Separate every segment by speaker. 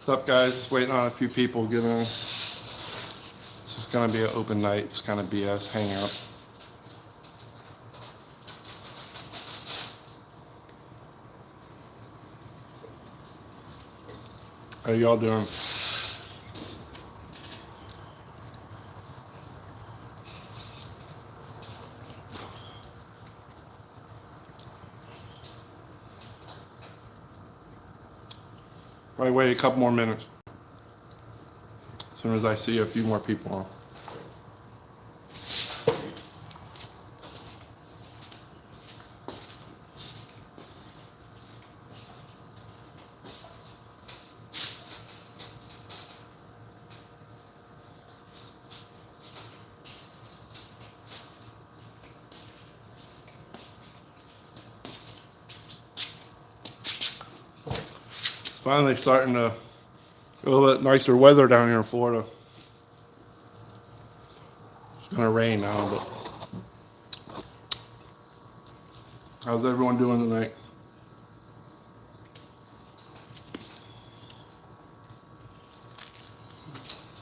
Speaker 1: What's up, guys? Just waiting on a few people to get in. It's just gonna be an open night, just kind of BS, hang out. How y'all doing? Probably wait a couple more minutes. As soon as I see a few more people on. Finally starting to a little bit nicer weather down here in Florida. It's gonna rain now, but how's everyone doing tonight?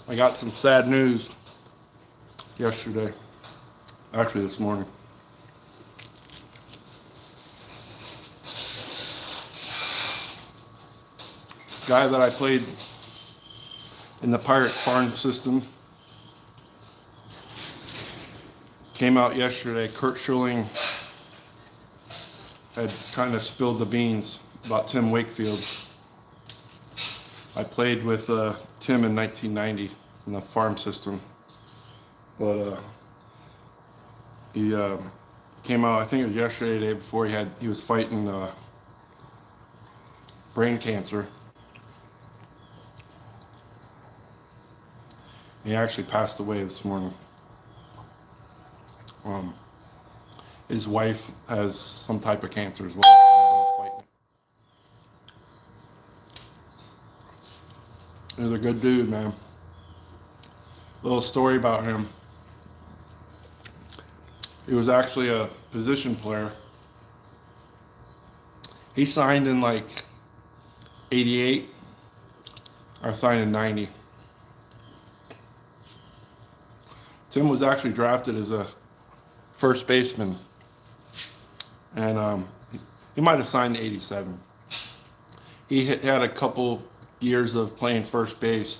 Speaker 1: I got some sad news yesterday, actually this morning. Guy that I played in the Pirate farm system came out yesterday. Kurt Schilling had kind of spilled the beans about Tim Wakefield. I played with Tim in 1990 in the farm system, but he came out, I think it was yesterday, the day before. He was fighting brain cancer. He actually passed away this morning. His wife has some type of cancer as well. They're both fighting. He was a good dude, man. Little story about him. He was actually a position player. He signed in like 88. I signed in 90. Tim was actually drafted as a first baseman, and he might have signed in 87. He had a couple years of playing first base,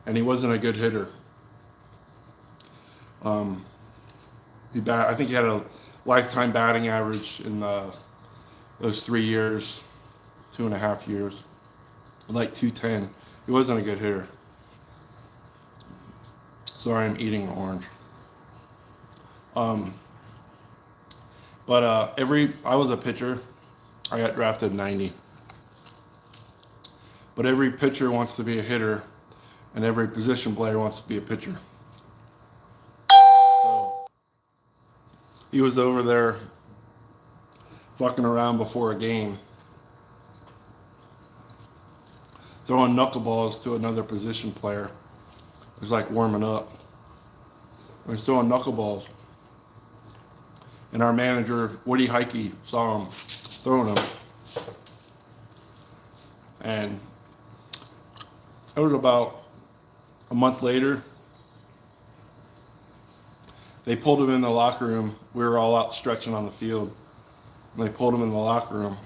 Speaker 1: and he wasn't a good hitter. I think he had a lifetime batting average in those 3 years, 2.5 years, like 210. He wasn't a good hitter. Sorry, I'm eating an orange. I was a pitcher. I got drafted 90. But every pitcher wants to be a hitter, and every position player wants to be a pitcher. So he was over there fucking around before a game, throwing knuckleballs to another position player. It was like warming up. He was throwing knuckleballs. And our manager, Woody Heike, saw him throwing them. And it was about a month later. They pulled him in the locker room. We were all out stretching on the field. And they pulled him in the locker room.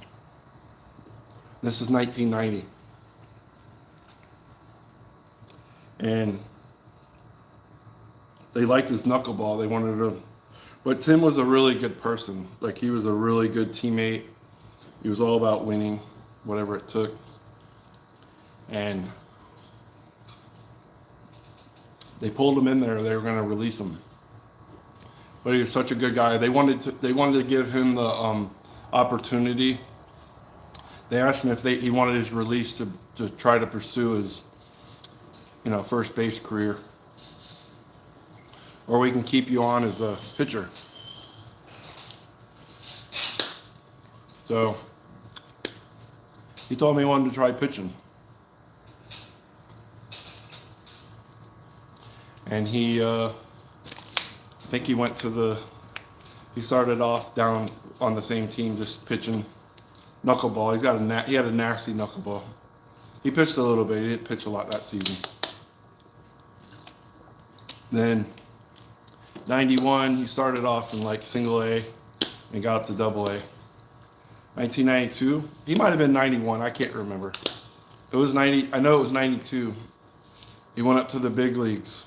Speaker 1: This is 1990. And they liked his knuckleball. They wanted to, but Tim was a really good person. Like, he was a really good teammate. He was all about winning, whatever it took. And they pulled him in there. They were going to release him, but he was such a good guy. They wanted to give him the opportunity. They asked him if he wanted his release to try to pursue his, first base career, or we can keep you on as a pitcher. So he told me he wanted to try pitching. And I think he started off down on the same team, just pitching. knuckleball. He had a nasty knuckleball. He pitched a little bit. He didn't pitch a lot that season. Then 91, he started off in like single A and got up to double A. 1992, he might have been 91. I can't remember. It was 90. I know it was 92. He went up to the big leagues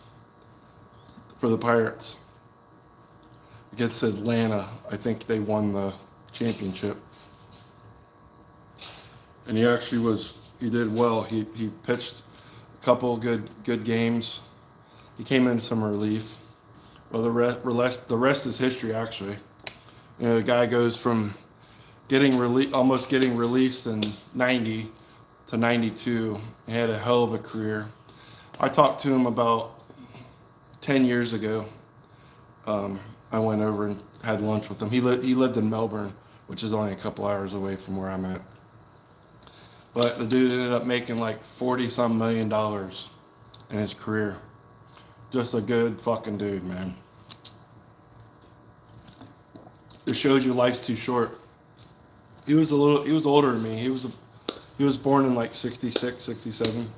Speaker 1: for the Pirates against Atlanta. I think they won the championship. And he did well. He pitched a couple good games. He came in some relief. Well, the rest is history, actually. You know, the guy goes from almost getting released in 90 to 92. He had a hell of a career. I talked to him about 10 years ago. I went over and had lunch with him. He lived in Melbourne, which is only a couple hours away from where I'm at. But the dude ended up making like $40-some million in his career. Just a good fucking dude, man. It shows you life's too short. He was older than me. He was born in like 66, 67.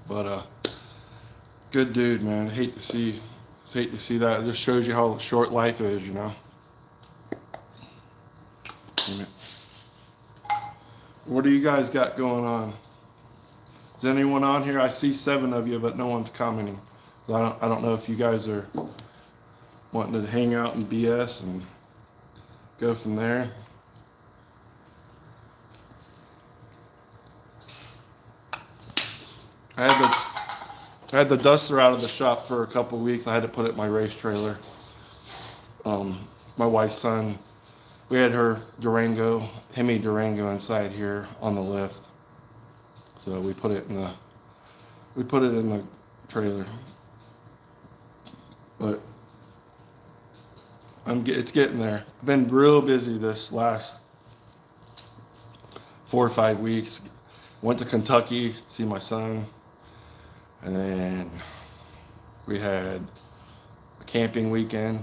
Speaker 1: But good dude, man. Hate to see that. It just shows you how short life is, you know. Damn it. What do you guys got going on? Is anyone on here? I see 7 of you, but no one's commenting. So I don't know if you guys are wanting to hang out and BS and go from there. I had the duster out of the shop for a couple weeks. I had to put it in my race trailer. My wife's son, we had her Hemi Durango inside here on the lift. So we put it in the trailer. But it's getting there. I've been real busy this last 4 or 5 weeks. Went to Kentucky to see my son. And then we had a camping weekend.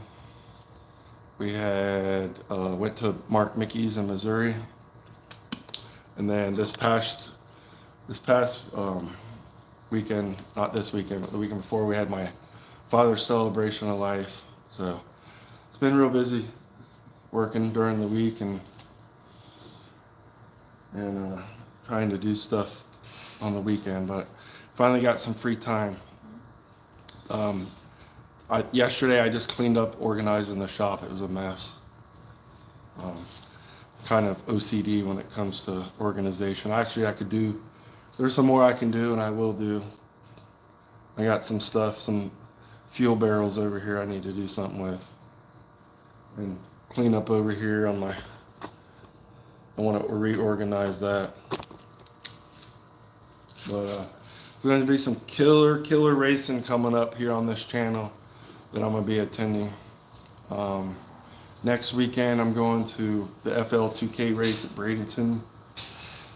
Speaker 1: We went to Mark Mickey's in Missouri. And then this past weekend, not this weekend, but the weekend before, we had my father's celebration of life. So it's been real busy working during the week and trying to do stuff on the weekend, but finally got some free time. Yesterday I just cleaned up, organizing the shop. It was a mess. Kind of OCD when it comes to organization. Actually, there's some more I can do, and I will do. I got some stuff, some fuel barrels over here I need to do something with. And clean up over here I want to reorganize that. But there's going to be some killer racing coming up here on this channel that I'm going to be attending. Next weekend I'm going to the FL2K race at Bradenton.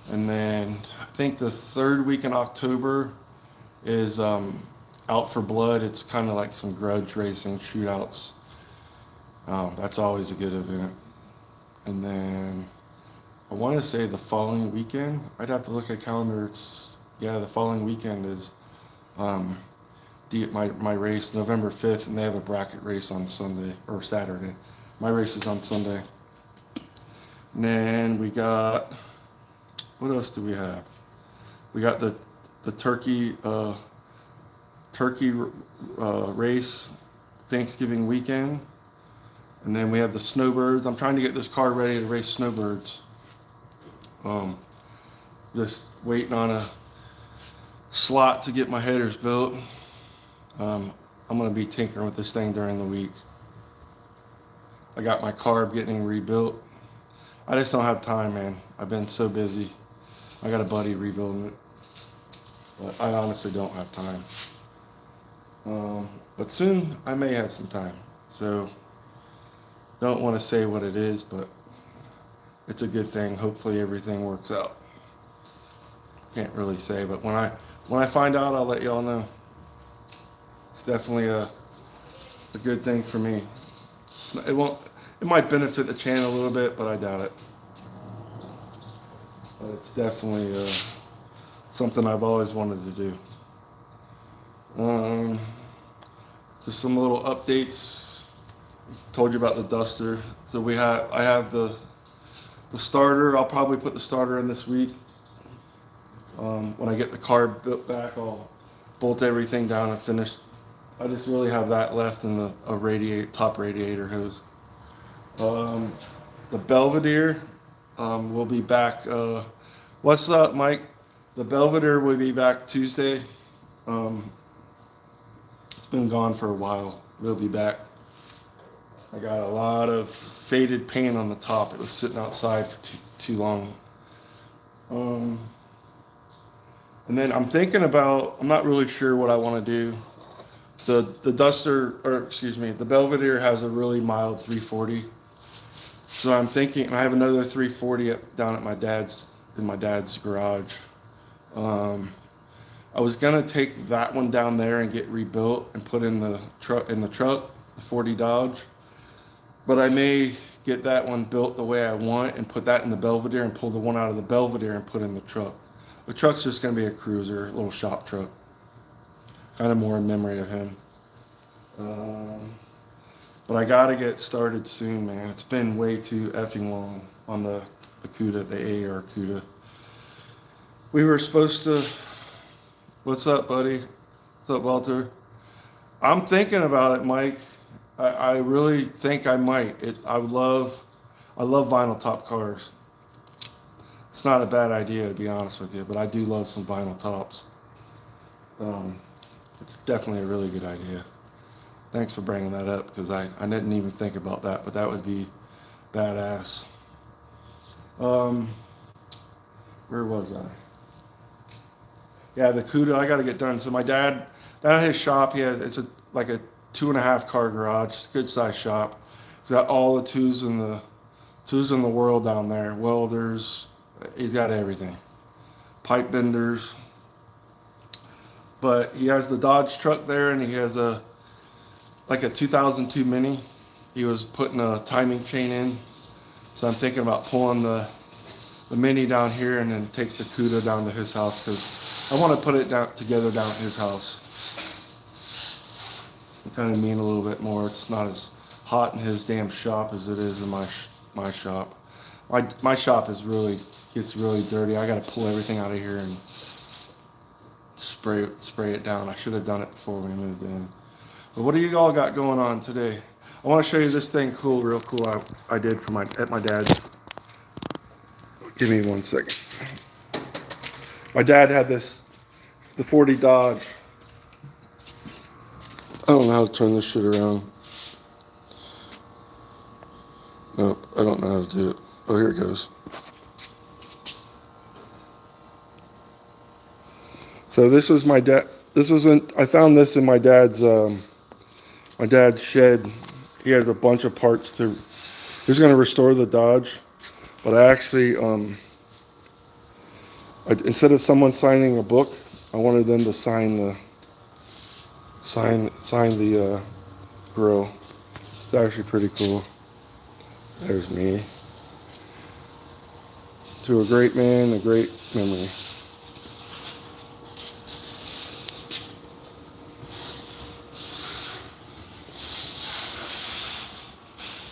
Speaker 1: And then I think the 3rd week in October is Out for Blood. It's kind of like some grudge racing shootouts. That's always a good event. And then I want to say the following weekend, I'd have to look at calendar. The following weekend is my race, November 5th, and they have a bracket race on Sunday or Saturday. My race is on Sunday. And then we got, what else do we have? We got the turkey race Thanksgiving weekend. And then we have the snowbirds. I'm trying to get this car ready to race snowbirds. Just waiting on a slot to get my headers built. I'm going to be tinkering with this thing during the week. I got my carb getting rebuilt. I just don't have time, man. I've been so busy. I got a buddy rebuilding it. But I honestly don't have time. But soon I may have some time. So don't want to say what it is, but it's a good thing. Hopefully everything works out. Can't really say, but when I find out, I'll let y'all know. It's definitely a good thing for me. It might benefit the channel a little bit, but I doubt it. It's definitely something I've always wanted to do. Just some little updates. Told you about the Duster. So I have the starter. I'll probably put the starter in this week. When I get the car built back, I'll bolt everything down and finish. I just really have that left in a top radiator hose. The Belvedere will be back. What's up, Mike? The Belvedere will be back Tuesday. It's been gone for a while. We'll be back. I got a lot of faded paint on the top. It was sitting outside for too long. And then I'm thinking about, I'm not really sure what I want to do. The Duster, or excuse me, the Belvedere has a really mild 340. So I'm thinking, I have another 340 down at in my dad's garage. I was gonna take that one down there and get rebuilt and put in the truck, the 40 Dodge. But I may get that one built the way I want and put that in the Belvedere and pull the one out of the Belvedere and put in the truck. The truck's just gonna be a cruiser, a little shop truck. Kind of more in memory of him. But I gotta get started soon, man. It's been way too effing long on the CUDA, the AAR CUDA. We were supposed to, what's up, buddy? What's up, Walter? I'm thinking about it, Mike. I really think I might. I love vinyl top cars. It's not a bad idea, to be honest with you, but I do love some vinyl tops. It's definitely a really good idea. Thanks for bringing that up, because I didn't even think about that, but that would be badass. Where was I? Yeah, the CUDA, I got to get done. So my dad, down at his shop, it's like a 2.5 car garage. It's a good sized shop. He's got all the tools in the world down there. Welders, he's got everything. Pipe benders. But he has the Dodge truck there, and he has like a 2002 Mini. He was putting a timing chain in. So I'm thinking about pulling the Mini down here and then take the CUDA down to his house, because I want to put it together down at his house. I kind of mean a little bit more. It's not as hot in his damn shop as it is in my shop. My shop gets really dirty. I got to pull everything out of here and spray it down. I should have done it before we moved in. But what do you all got going on today? I want to show you this thing real cool I did at my dad's. Give me 1 second. My dad had the 40 Dodge. I don't know how to turn this shit around. Nope, I don't know how to do it. Oh, here it goes. So this was my dad. I found this in my dad's shed. He has a bunch of parts he was going to restore the Dodge, but I actually instead of someone signing a book, I wanted them to sign the grill. It's actually pretty cool. There's me. To a great man, a great memory.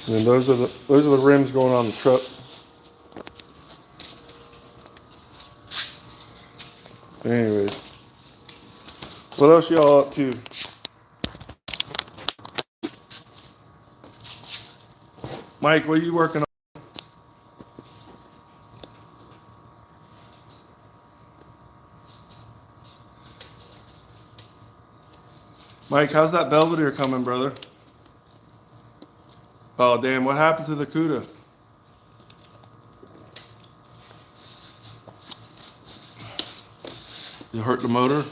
Speaker 1: And then those are the rims going on the truck. Anyways, what else y'all up to? Mike, what are you working on? Mike, how's that Belvedere coming, brother? Oh, damn, what happened to the CUDA? You hurt the motor?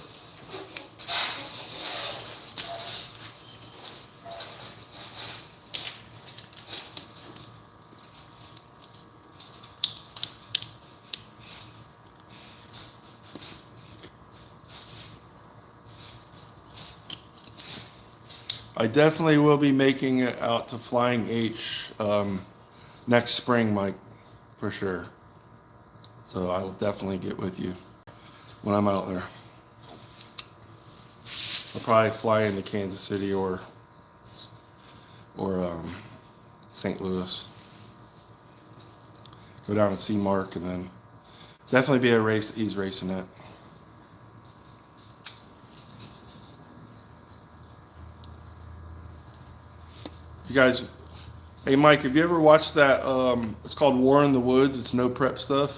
Speaker 1: I definitely will be making it out to Flying H next spring, Mike, for sure. So I will definitely get with you when I'm out there. I'll probably fly into Kansas City or St. Louis. Go down and see Mark, and then definitely be a race he's racing at. You guys, hey Mike, have you ever watched that? It's called War in the Woods. It's no prep stuff.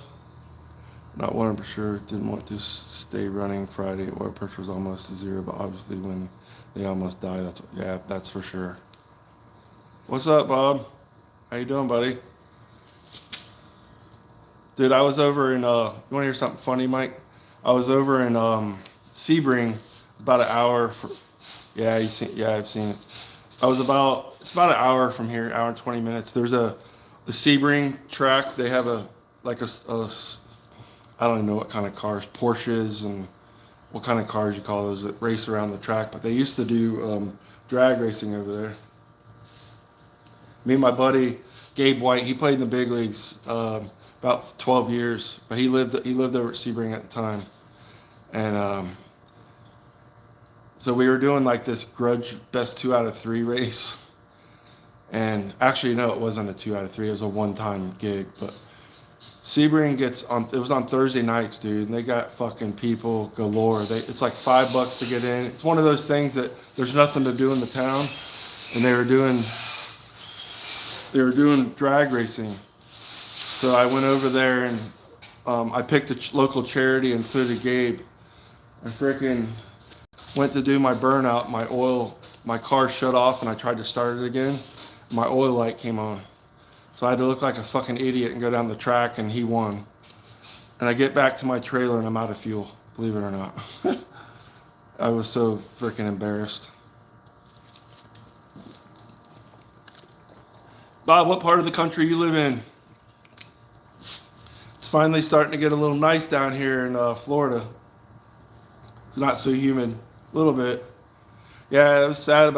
Speaker 1: Not 100% sure. Didn't want to stay running Friday. Oil pressure was almost to zero, but obviously when they almost die, that's for sure. What's up, Bob? How you doing, buddy? Dude, I was over in, you want to hear something funny, Mike? I was over in Sebring, about an hour. Yeah, I've seen it. It's about an hour from here, hour and 20 minutes. There's the Sebring track. They have I don't even know what kind of cars, Porsches, and what kind of cars you call those that race around the track. But they used to do drag racing over there. Me and my buddy Gabe White, he played in the big leagues about 12 years, but he lived over at Sebring at the time, and so we were doing like this grudge best 2 out of 3 race, and actually no, it wasn't a 2 out of 3, it was a one-time gig. But Sebring it was on Thursday nights, dude, and they got fucking people galore. It's like $5 to get in. It's one of those things that there's nothing to do in the town, and they were doing drag racing. So I went over there, and I picked a local charity, and so did Gabe. I freaking went to do my burnout. My car shut off, and I tried to start it again. My oil light came on. So I had to look like a fucking idiot and go down the track, and he won. And I get back to my trailer, and I'm out of fuel, believe it or not. I was so freaking embarrassed. Bob, what part of the country you live in? It's finally starting to get a little nice down here in Florida. It's not so humid, a little bit. Yeah, it was sad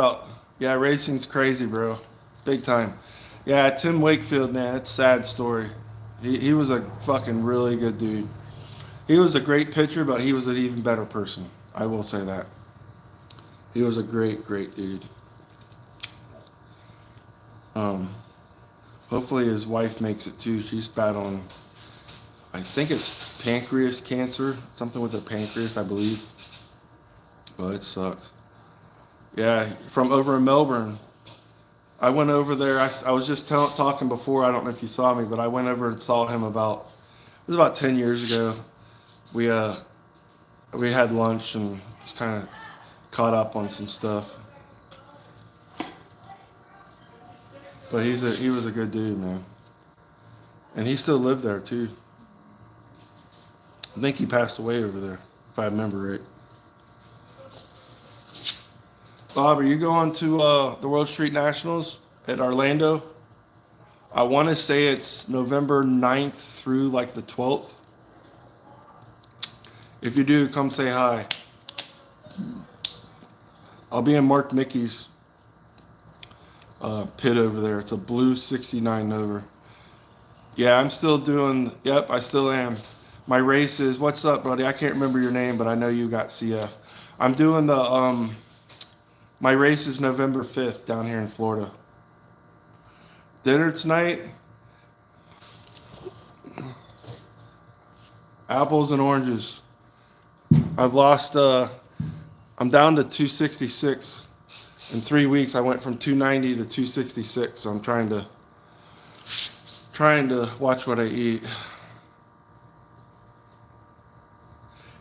Speaker 1: racing's crazy, bro, big time. Yeah, Tim Wakefield, man, it's a sad story. He was a fucking really good dude. He was a great pitcher, but he was an even better person. I will say that. He was a great, great dude. Hopefully his wife makes it too. She's battling, I think it's pancreas cancer, something with her pancreas, I believe. But it sucks. Yeah, from over in Melbourne. I went over there. I was just talking before. I don't know if you saw me, but I went over and saw him it was about 10 years ago. We had lunch and just kind of caught up on some stuff. But he was a good dude, man. And he still lived there too. I think he passed away over there, if I remember right. Bob, are you going to the World Street Nationals at Orlando? I want to say it's November 9th through like the 12th. If you do, come say hi. I'll be in Mark Mickey's pit over there. It's a blue 69 Nova. Yeah, I'm still doing, yep, I still am. My race is, what's up, buddy? I can't remember your name, but I know you got CF. I'm doing my race is November 5th down here in Florida. Dinner tonight? Apples and oranges. I've lost, I'm down to 266. In 3 weeks, I went from 290 to 266, so I'm trying to watch what I eat.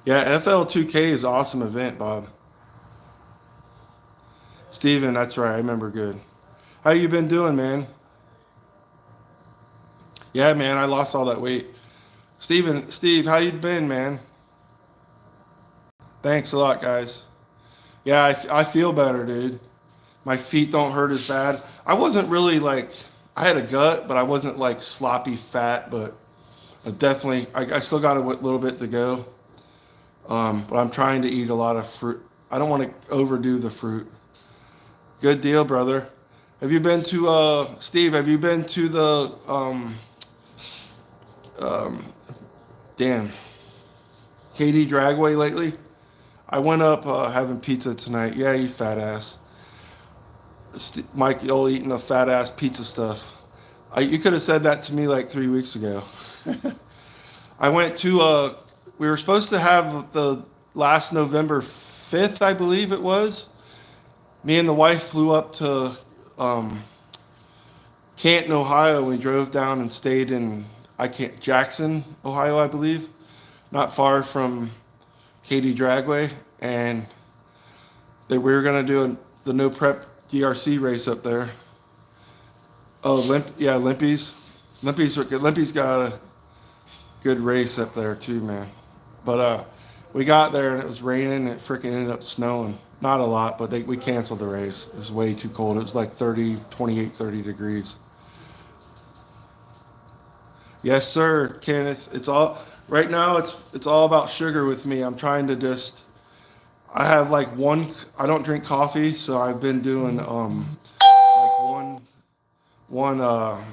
Speaker 1: Yeah, FL2K is an awesome event, Bob. Steven, that's right, I remember good. How you been doing, man? Yeah, man, I lost all that weight. Steve, how you been, man? Thanks a lot, guys. Yeah, I feel better, dude. My feet don't hurt as bad. I wasn't really like, I had a gut, but I wasn't like sloppy fat, but I still got a little bit to go. But I'm trying to eat a lot of fruit. I don't want to overdo the fruit. Good deal, brother. Have you been to, Steve, have you been to the, Damn. KD Dragway lately? I went up having pizza tonight. Yeah, you fat ass. Mike, you're eating the fat ass pizza stuff. You could have said that to me like 3 weeks ago. I went to, we were supposed to have the last November 5th, I believe it was. Me and the wife flew up to Canton, Ohio. We drove down and stayed in Jackson, Ohio, I believe, not far from Katy Dragway, and we were gonna do the no prep DRC race up there. Oh, Limpy's. Limpy's got a good race up there too, man. But we got there and it was raining and it freaking ended up snowing. Not a lot, but we canceled the race. It was way too cold. It was like 30 degrees. Yes, sir, Kenneth. It's all right now. It's all about sugar with me. I'm trying to just. I have like one. I don't drink coffee, so I've been doing like one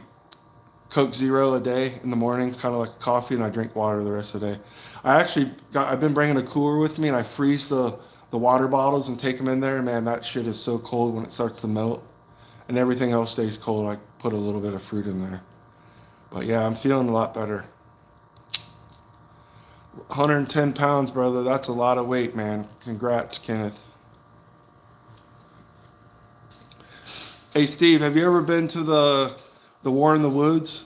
Speaker 1: Coke Zero a day in the morning, kind of like coffee, and I drink water the rest of the day. I've been bringing a cooler with me, and I freeze the water bottles and take them in there. Man, that shit is so cold when it starts to melt, and everything else stays cold. I put a little bit of fruit in there. But yeah, I'm feeling a lot better. 110 pounds, brother. That's a lot of weight, man. Congrats, Kenneth. Hey, Steve, have you ever been to the War in the Woods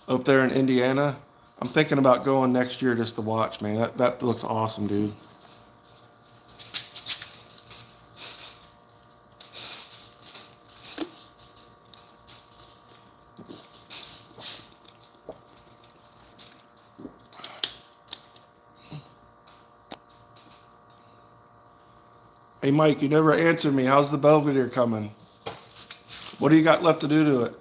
Speaker 1: up there in Indiana? I'm thinking about going next year just to watch, man. That looks awesome, dude. Hey, Mike, you never answered me. How's the Belvedere coming? What do you got left to do to it?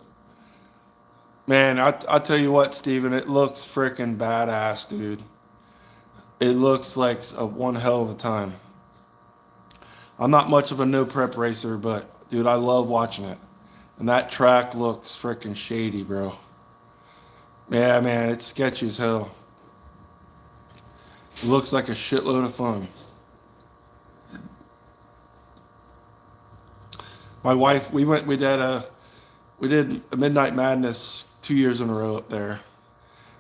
Speaker 1: Man, I tell you what, Steven, it looks freaking badass, dude. It looks like one hell of a time. I'm not much of a no prep racer, but dude, I love watching it. And that track looks freaking shady, bro. Yeah, man, it's sketchy as hell. It looks like a shitload of fun. My wife, we did a Midnight Madness 2 years in a row up there.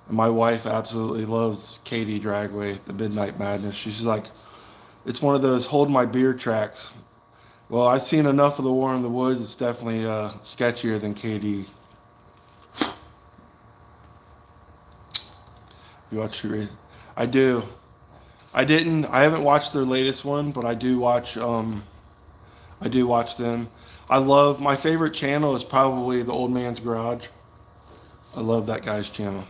Speaker 1: And my wife absolutely loves Katy Dragway, the Midnight Madness. She's like, it's one of those hold my beer tracks. Well, I've seen enough of the War in the Woods. It's definitely sketchier than KD. You watch it? I do. I haven't watched their latest one, but I do watch them. My favorite channel is probably the Old Man's Garage. I love that guy's channel.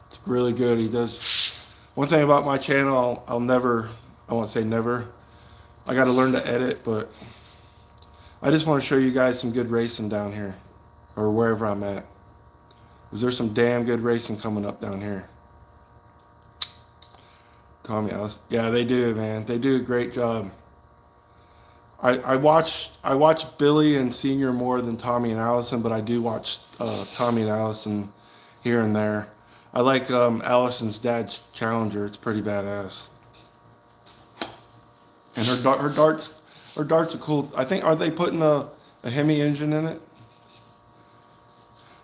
Speaker 1: It's really good. He does. One thing about my channel, I won't say never. I got to learn to edit, but I just want to show you guys some good racing down here, or wherever I'm at. Because there's some damn good racing coming up down here. Tommy Alice. Yeah, they do, man. They do a great job. I watch Billy and Senior more than Tommy and Allison, but I do watch Tommy and Allison here and there. I like Allison's dad's Challenger. It's pretty badass. And her darts are cool. I think, are they putting a Hemi engine in it?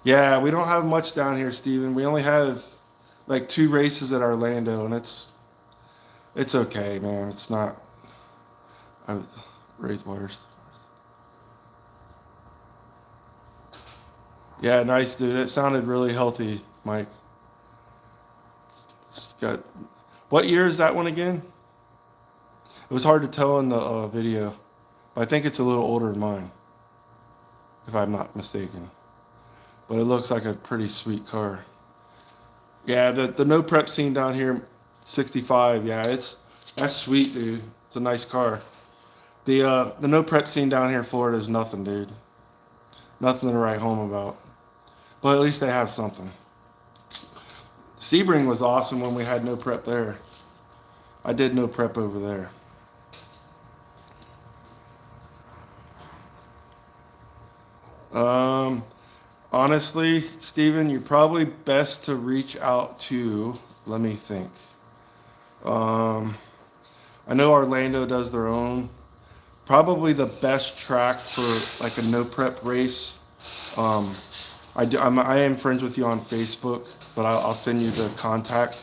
Speaker 1: Yeah, we don't have much down here, Steven. We only have like 2 races at Orlando, and it's okay, man. It's not. Raise wires. Yeah, nice, dude. It sounded really healthy, Mike. What year is that one again? It was hard to tell in the video, but I think it's a little older than mine, if I'm not mistaken. But it looks like a pretty sweet car. Yeah, the no prep scene down here, 65. Yeah, that's sweet, dude. It's a nice car. The no prep scene down here in Florida is nothing, dude. Nothing to write home about. But at least they have something. Sebring was awesome when we had no prep there. I did no prep over there. Honestly, Steven, you're probably best to reach out to, let me think. Um, I know Orlando does their own. Probably the best track for like a no prep race. Um, I am friends with you on Facebook, but I'll send you the contact.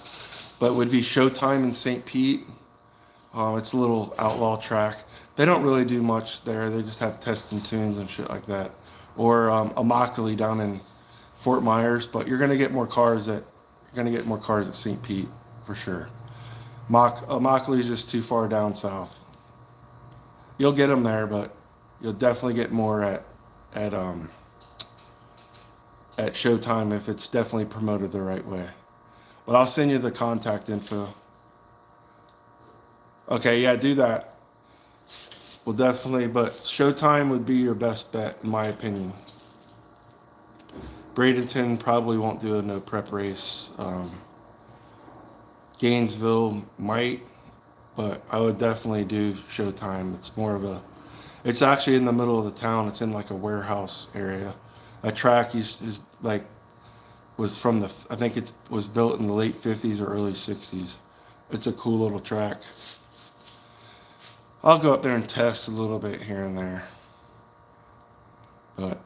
Speaker 1: But it would be Showtime in St. Pete. It's a little outlaw track. They don't really do much there. They just have testing tunes and shit like that. Or Immokalee down in Fort Myers. But you're gonna get more cars at St. Pete for sure. Immokalee is just too far down south. You'll get them there, but you'll definitely get more at um at Showtime if it's definitely promoted the right way. But I'll send you the contact info. Okay, yeah, do that. Well, definitely, but Showtime would be your best bet, in my opinion. Bradenton probably won't do a no prep race. Gainesville might, but I would definitely do Showtime. It's actually in the middle of the town. It's in like a warehouse area. That track is like, I think it was built in the late 50s or early 60s. It's a cool little track. I'll go up there and test a little bit here and there. But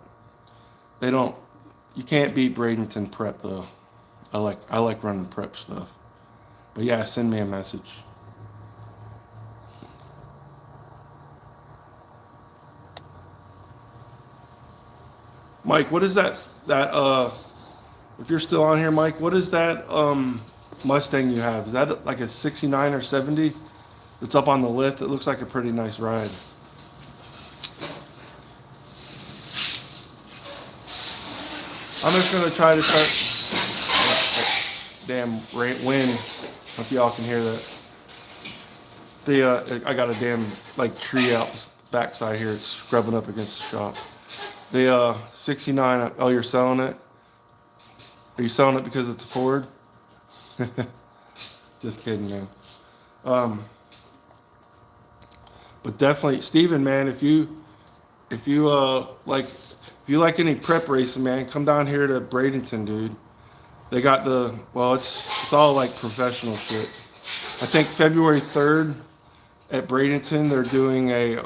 Speaker 1: you can't beat Bradenton prep though. I like running prep stuff. But yeah, send me a message. Mike, what is that if you're still on here, Mike, what is that Mustang you have? Is that like a 69 or 70? It's up on the lift. It looks like a pretty nice ride. I'm just gonna try to start. Damn wind. Hope y'all can hear that. I got a damn like tree out backside here. It's scrubbing up against the shop. The 69. Oh, you're selling it? Are you selling it because it's a Ford? Just kidding, man. But definitely, Steven, man, if you like any prep racing, man, come down here to Bradenton, dude. They got it's all like professional shit. I think February 3rd at Bradenton, they're doing a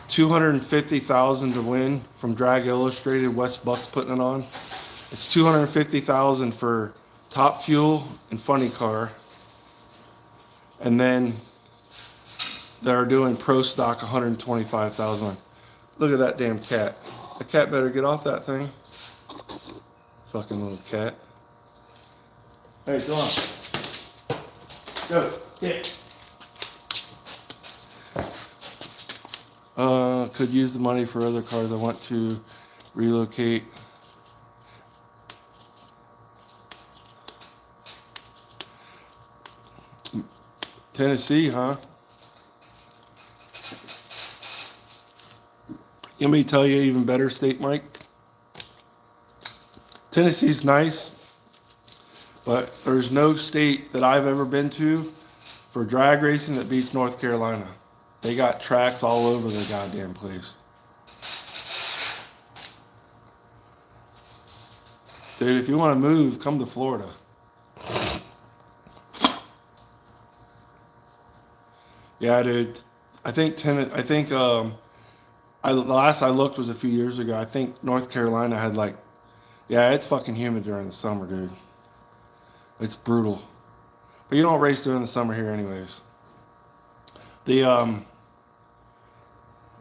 Speaker 1: 250,000 to win from Drag Illustrated. Wes Buck's putting it on. It's 250,000 for top fuel and funny car, and then they're doing pro stock 125,000. Look at that damn cat. The cat better get off that thing. Fucking little cat. Hey, go on. Go. Get. Could use the money for other cars. I want to relocate. Tennessee, huh? Let me tell you even better state, Mike. Tennessee's nice, but there's no state that I've ever been to for drag racing that beats North Carolina. They got tracks all over the goddamn place. Dude, if you want to move, come to Florida. Yeah, dude. The last I looked was a few years ago. I think North Carolina had it's fucking humid during the summer, dude. It's brutal. But you don't race during the summer here anyways.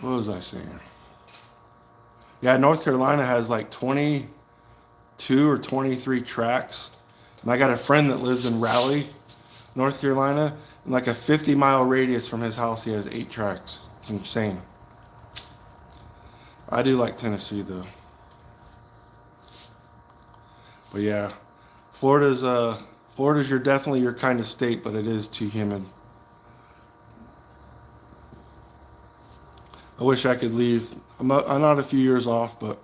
Speaker 1: What was I saying? Yeah, North Carolina has like 22 or 23 tracks. And I got a friend that lives in Raleigh, North Carolina. In like a 50-mile radius from his house, he has 8 tracks. It's insane. I do like Tennessee though. But yeah, Florida's definitely your kind of state, but it is too humid. I wish I could leave. I'm not a few years off, but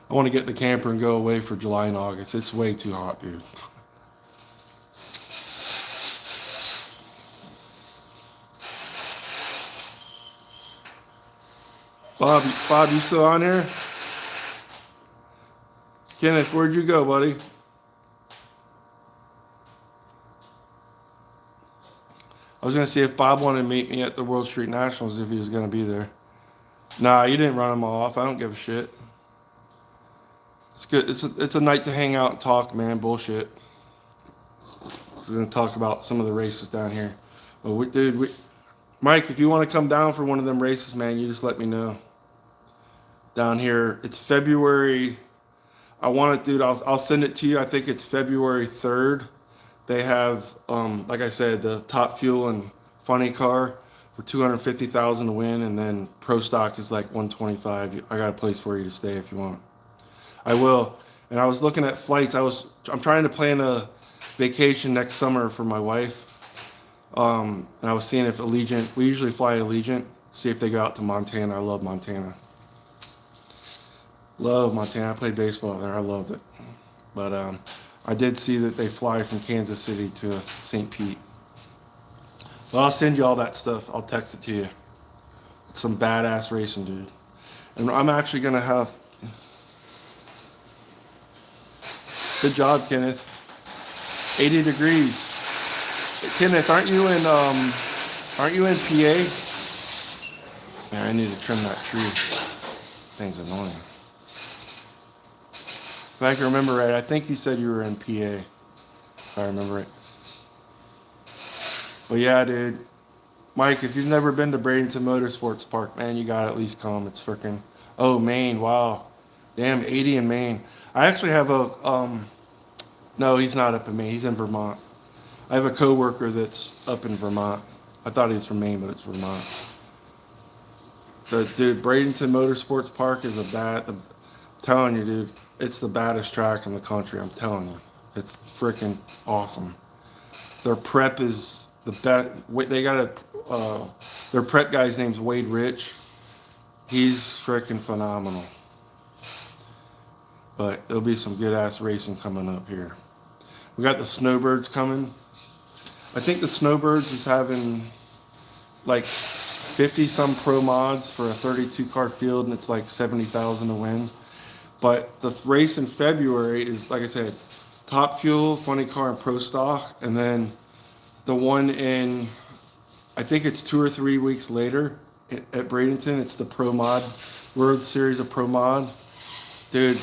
Speaker 1: I want to get in the camper and go away for July and August. It's way too hot, dude. Bob, you still on here? Kenneth, where'd you go, buddy? I was gonna see if Bob wanted to meet me at the World Street Nationals if he was gonna be there. Nah, you didn't run him off. I don't give a shit. It's good. It's a night to hang out and talk, man. Bullshit. We're gonna talk about some of the races down here. But Mike, if you want to come down for one of them races, man, you just let me know. Down here, it's February. I want it, dude. I'll send it to you. I think it's February 3rd. They have, like I said, the Top Fuel and Funny Car for $250,000 to win, and then Pro Stock is like $125,000. I got a place for you to stay if you want. I will. And I was looking at flights. I'm trying to plan a vacation next summer for my wife. And I was seeing if Allegiant. We usually fly Allegiant. See if they go out to Montana. I love Montana. Love Montana. I played baseball there. I loved it. But I did see that they fly from Kansas City to St. Pete. But I'll send you all that stuff. I'll text it to you. It's some badass racing, dude. And I'm actually going to have... Good job, Kenneth. 80 degrees. Kenneth, aren't you in PA? Man, I need to trim that tree. Thing's annoying. If I can remember right, I think you said you were in PA. If I remember right. But yeah, dude. Mike, if you've never been to Bradenton Motorsports Park, man, you gotta at least come. It's freaking... Oh, Maine, wow. Damn, 80 in Maine. I actually have a... No, he's not up in Maine. He's in Vermont. I have a coworker that's up in Vermont. I thought he was from Maine, but it's Vermont. But dude, Bradenton Motorsports Park is I'm telling you, dude, it's the baddest track in the country. I'm telling you, it's freaking awesome. Their prep is the best. They got their prep guy's name's Wade Rich. He's freaking phenomenal. But there'll be some good ass racing coming up here. We got the Snowbirds coming. I think the Snowbirds is having like 50 some pro mods for a 32 car field, and it's like 70,000 to win. But the race in February is, like I said, Top Fuel, Funny Car, and Pro Stock. And then the one in, I think it's 2 or 3 weeks later at Bradenton, it's the Pro Mod World Series of Pro Mod. Dude,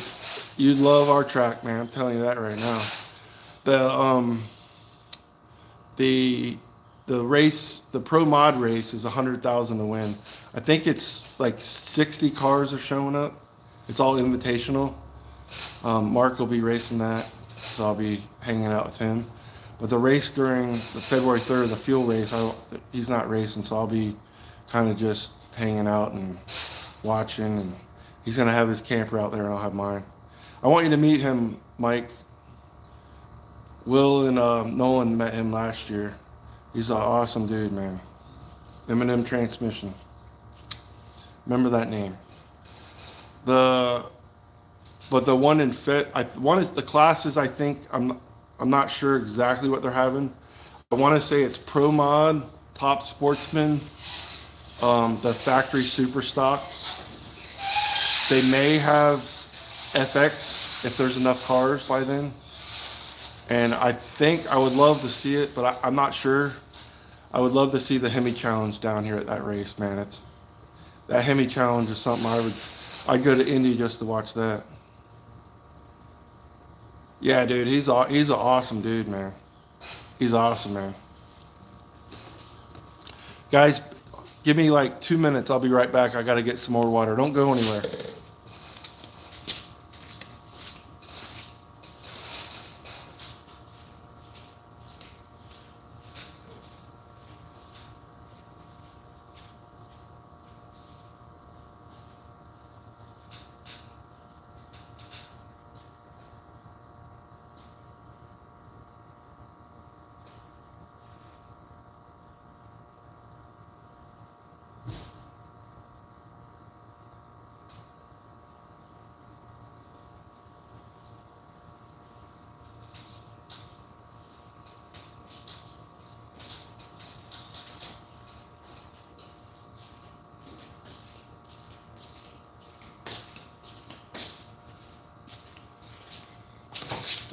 Speaker 1: you'd love our track, man. I'm telling you that right now. The race, the Pro Mod race is 100,000 to win. I think it's like 60 cars are showing up. It's all invitational. Mark will be racing that, so I'll be hanging out with him. But the race during the February 3rd, the fuel race, he's not racing, so I'll be kind of just hanging out and watching. And he's gonna have his camper out there, and I'll have mine. I want you to meet him, Mike. Will and Nolan met him last year. He's an awesome dude, man. M&M Transmission. Remember that name. But the one in one is the classes. I think I'm not sure exactly what they're having. I want to say it's Pro Mod, Top Sportsman, the Factory Super Stocks. They may have FX if there's enough cars by then. And I think I would love to see it, but I'm not sure. I would love to see the Hemi Challenge down here at that race, man. That Hemi Challenge is something I'd go to Indy just to watch that. Yeah, dude, he's an awesome dude, man. He's awesome, man. Guys, give me like 2 minutes. I'll be right back. I got to get some more water. Don't go anywhere.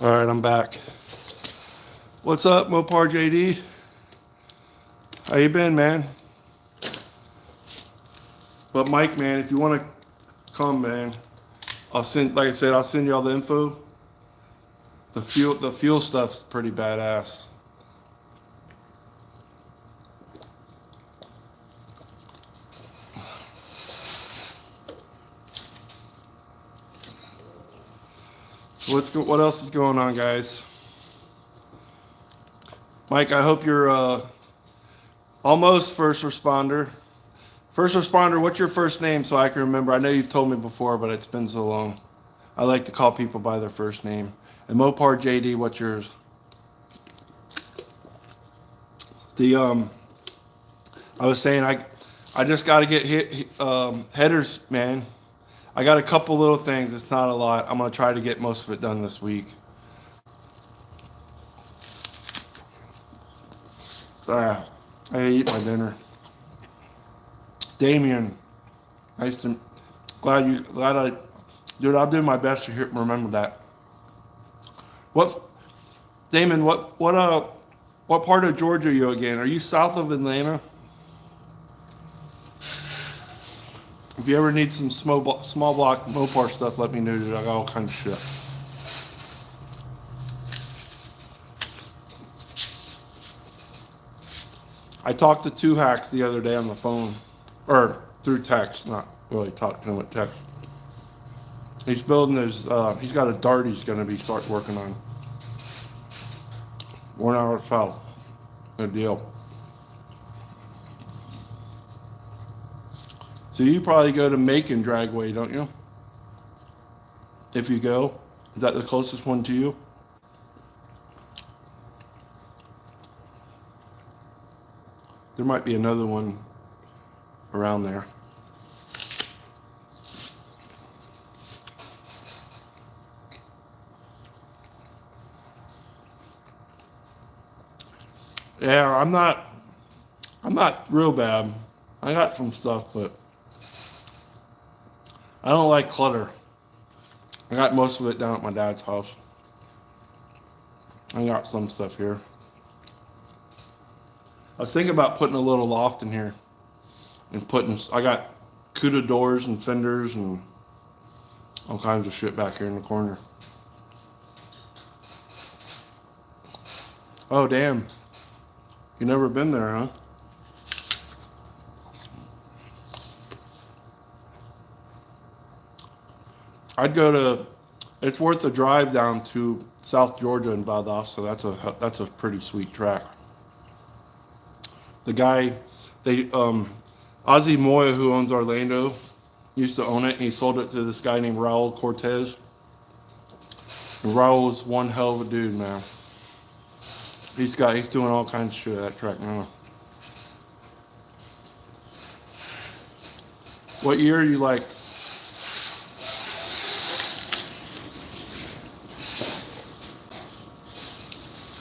Speaker 1: All right, I'm back. What's up, Mopar JD? How you been, man? But Mike, man, if you want to come, man, I'll send. Like I said, I'll send you all the info. The fuel stuff's pretty badass. What else is going on, guys? Mike, I hope you're almost first responder. First responder, what's your first name so I can remember? I know you've told me before, but it's been so long. I like to call people by their first name. And Mopar JD, what's yours? I was saying I just got to get headers, man. I got a couple little things. It's not a lot. I'm gonna try to get most of it done this week. I eat my dinner. Damien, dude, I'll do my best to remember that. Damon, what part of Georgia are you again? Are you south of Atlanta? If you ever need some small block Mopar stuff, let me know, dude. I got all kinds of shit. I talked to two hacks the other day on the phone, or through text, not really talking to him with text. He's building his, he's got a Dart he's going to be start working on. 1 hour south. Good deal. So you probably go to Macon Dragway, don't you? If you go, is that the closest one to you? There might be another one around there. Yeah, I'm not real bad. I got some stuff, but I don't like clutter. I got most of it down at my dad's house. I got some stuff here. I was thinking about putting a little loft in here and I got Cuda doors and fenders and all kinds of shit back here in the corner. Oh, damn. You never been there, huh? It's worth a drive down to South Georgia and Valdosta. That's a pretty sweet track. The guy, Ozzy Moya, who owns Orlando, used to own it, and he sold it to this guy named Raul Cortez. And Raul's one hell of a dude, man. He's doing all kinds of shit at that track now. What year are you like?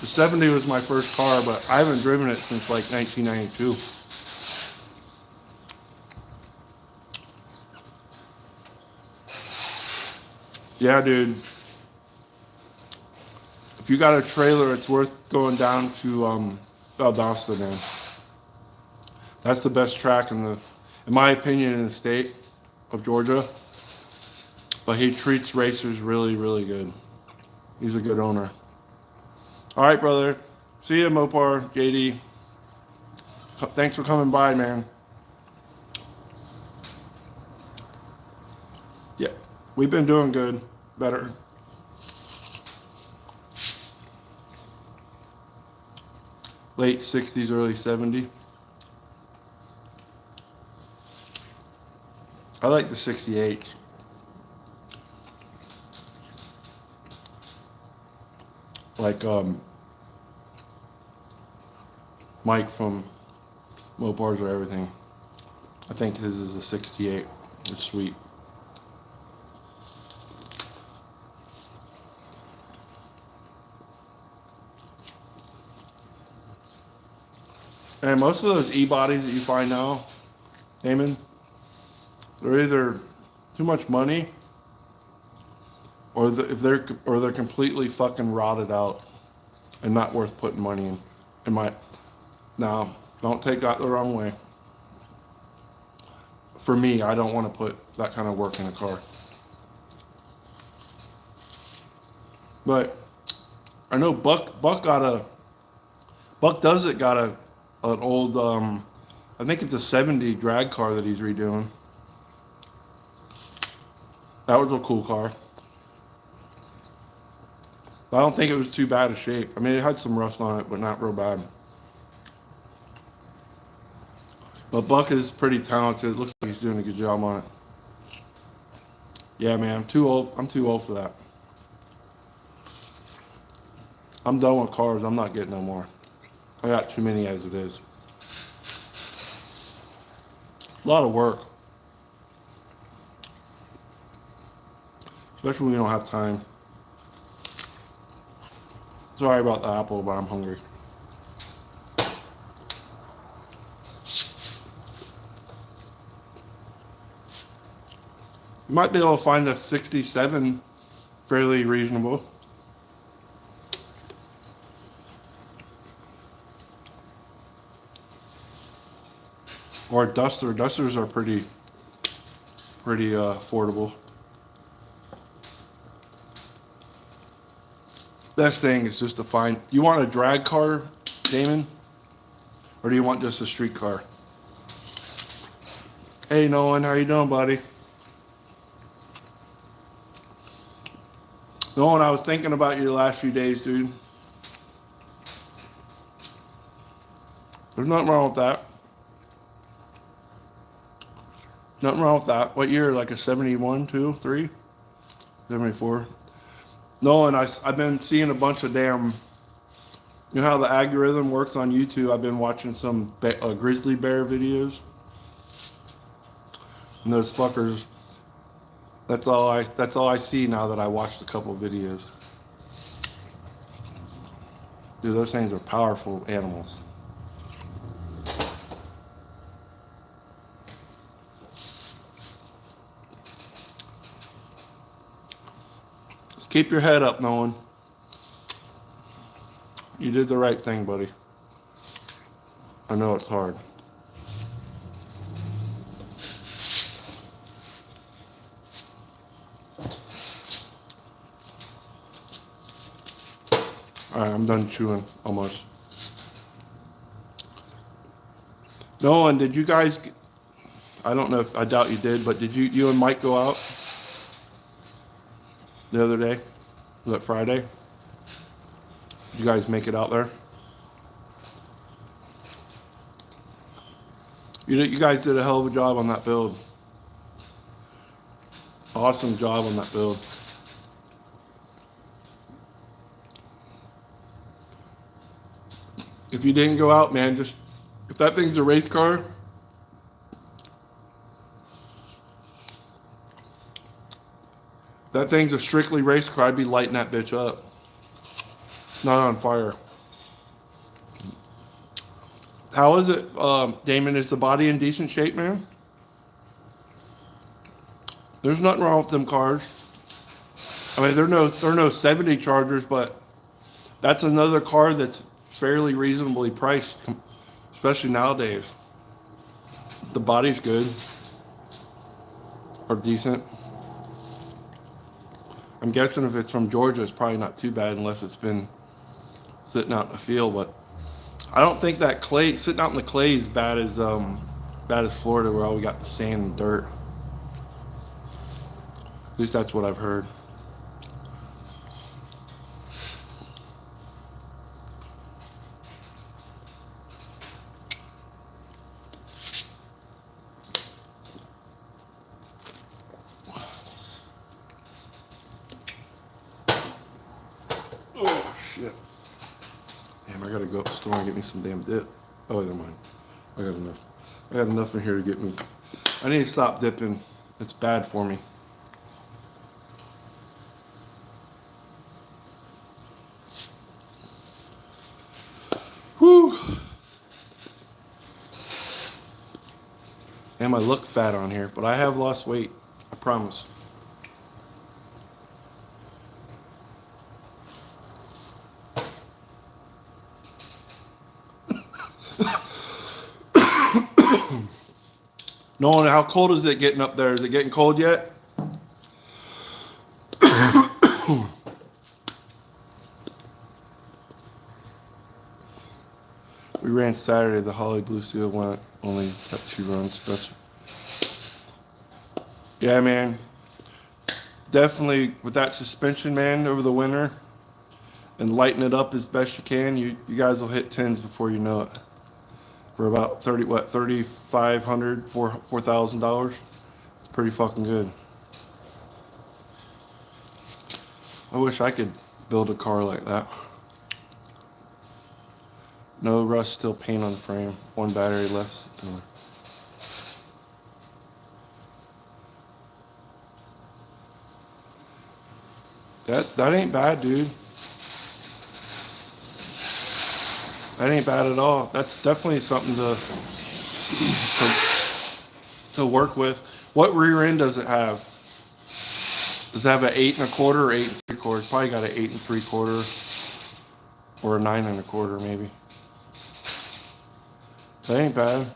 Speaker 1: The 70 was my first car, but I haven't driven it since like 1992. Yeah, dude. If you got a trailer, it's worth going down to Valdosta, man. That's the best track in my opinion, in the state of Georgia. But he treats racers really, really good. He's a good owner. All right, brother. See you, Mopar, JD. Thanks for coming by, man. Yeah, we've been doing good. Better. Late 60s, early 70s. I like the 68. Like Mike from Mopars or everything. I think his is a 68. It's sweet. And most of those e-bodies that you find now, Damon, they're either too much money or they're completely fucking rotted out and not worth putting money in. Now, don't take that the wrong way. For me, I don't want to put that kind of work in a car. But I know Buck does it got an old I think it's a 70 drag car that he's redoing. That was a cool car. But I don't think it was too bad a shape. I mean, it had some rust on it, but not real bad. But Buck is pretty talented. It looks like he's doing a good job on it. Yeah, man, I'm too old for that. I'm done with cars. I'm not getting no more. I got too many as it is. A lot of work. Especially when you don't have time. Sorry about the apple, but I'm hungry. You might be able to find a 67 fairly reasonable. Or a Duster. Dusters are pretty affordable. Best thing is just to find. You want a drag car, Damon? Or do you want just a street car? Hey Nolan, how you doing, buddy? Nolan, I was thinking about you the last few days, dude. There's nothing wrong with that. Nothing wrong with that. What year? Like a 71, 2, 3? 74? Nolan, I've been seeing a bunch of damn... You know how the algorithm works on YouTube? I've been watching some grizzly bear videos. And those fuckers... That's all I see now that I watched a couple videos. Dude, those things are powerful animals. Just keep your head up, Nolan. You did the right thing, buddy. I know it's hard. Alright, I'm done chewing, almost. Nolan, did you guys... I don't know if... I doubt you did, but did you and Mike go out the other day? Was it Friday? Did you guys make it out there? You guys did a hell of a job on that build. Awesome job on that build. If you didn't go out, man, just... If that thing's a race car... If that thing's a strictly race car, I'd be lighting that bitch up. Not on fire. How is it, Damon? Is the body in decent shape, man? There's nothing wrong with them cars. I mean, they're no 70 Chargers, but that's another car that's fairly reasonably priced, especially nowadays. The body's good or decent. I'm guessing if it's from Georgia, it's probably not too bad unless it's been sitting out in the field. But I don't think that clay sitting out in the clay is bad as Florida, where all we got the sand and dirt. At least that's what I've heard. Oh shit. Damn, I gotta go up to the store and get me some damn dip. Oh, never mind. I got enough. I got enough in here to get me. I need to stop dipping. It's bad for me. Whew. And I look fat on here, but I have lost weight. I promise. Nolan, how cold is it getting up there? Is it getting cold yet? We ran Saturday. The Holly Blue Seal went only got 2 runs. Yeah, man. Definitely with that suspension, man, over the winter and lighten it up as best you can. You guys will hit 10s before you know it. For about $3,500, $4,000. It's pretty fucking good. I wish I could build a car like that. No rust, still paint on the frame. 1 battery left. That ain't bad, dude. That ain't bad at all. That's definitely something to work with. What rear end does it have? Does it have an 8 1/4 or 8 3/4? It's probably got an 8 3/4 or a 9 1/4 maybe. That ain't bad.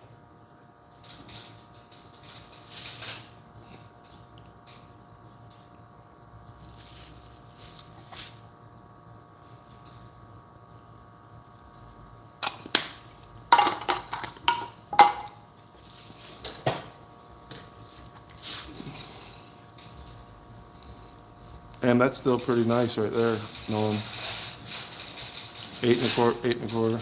Speaker 1: And that's still pretty nice right there. Nolan. 8 1/4, 8 1/4.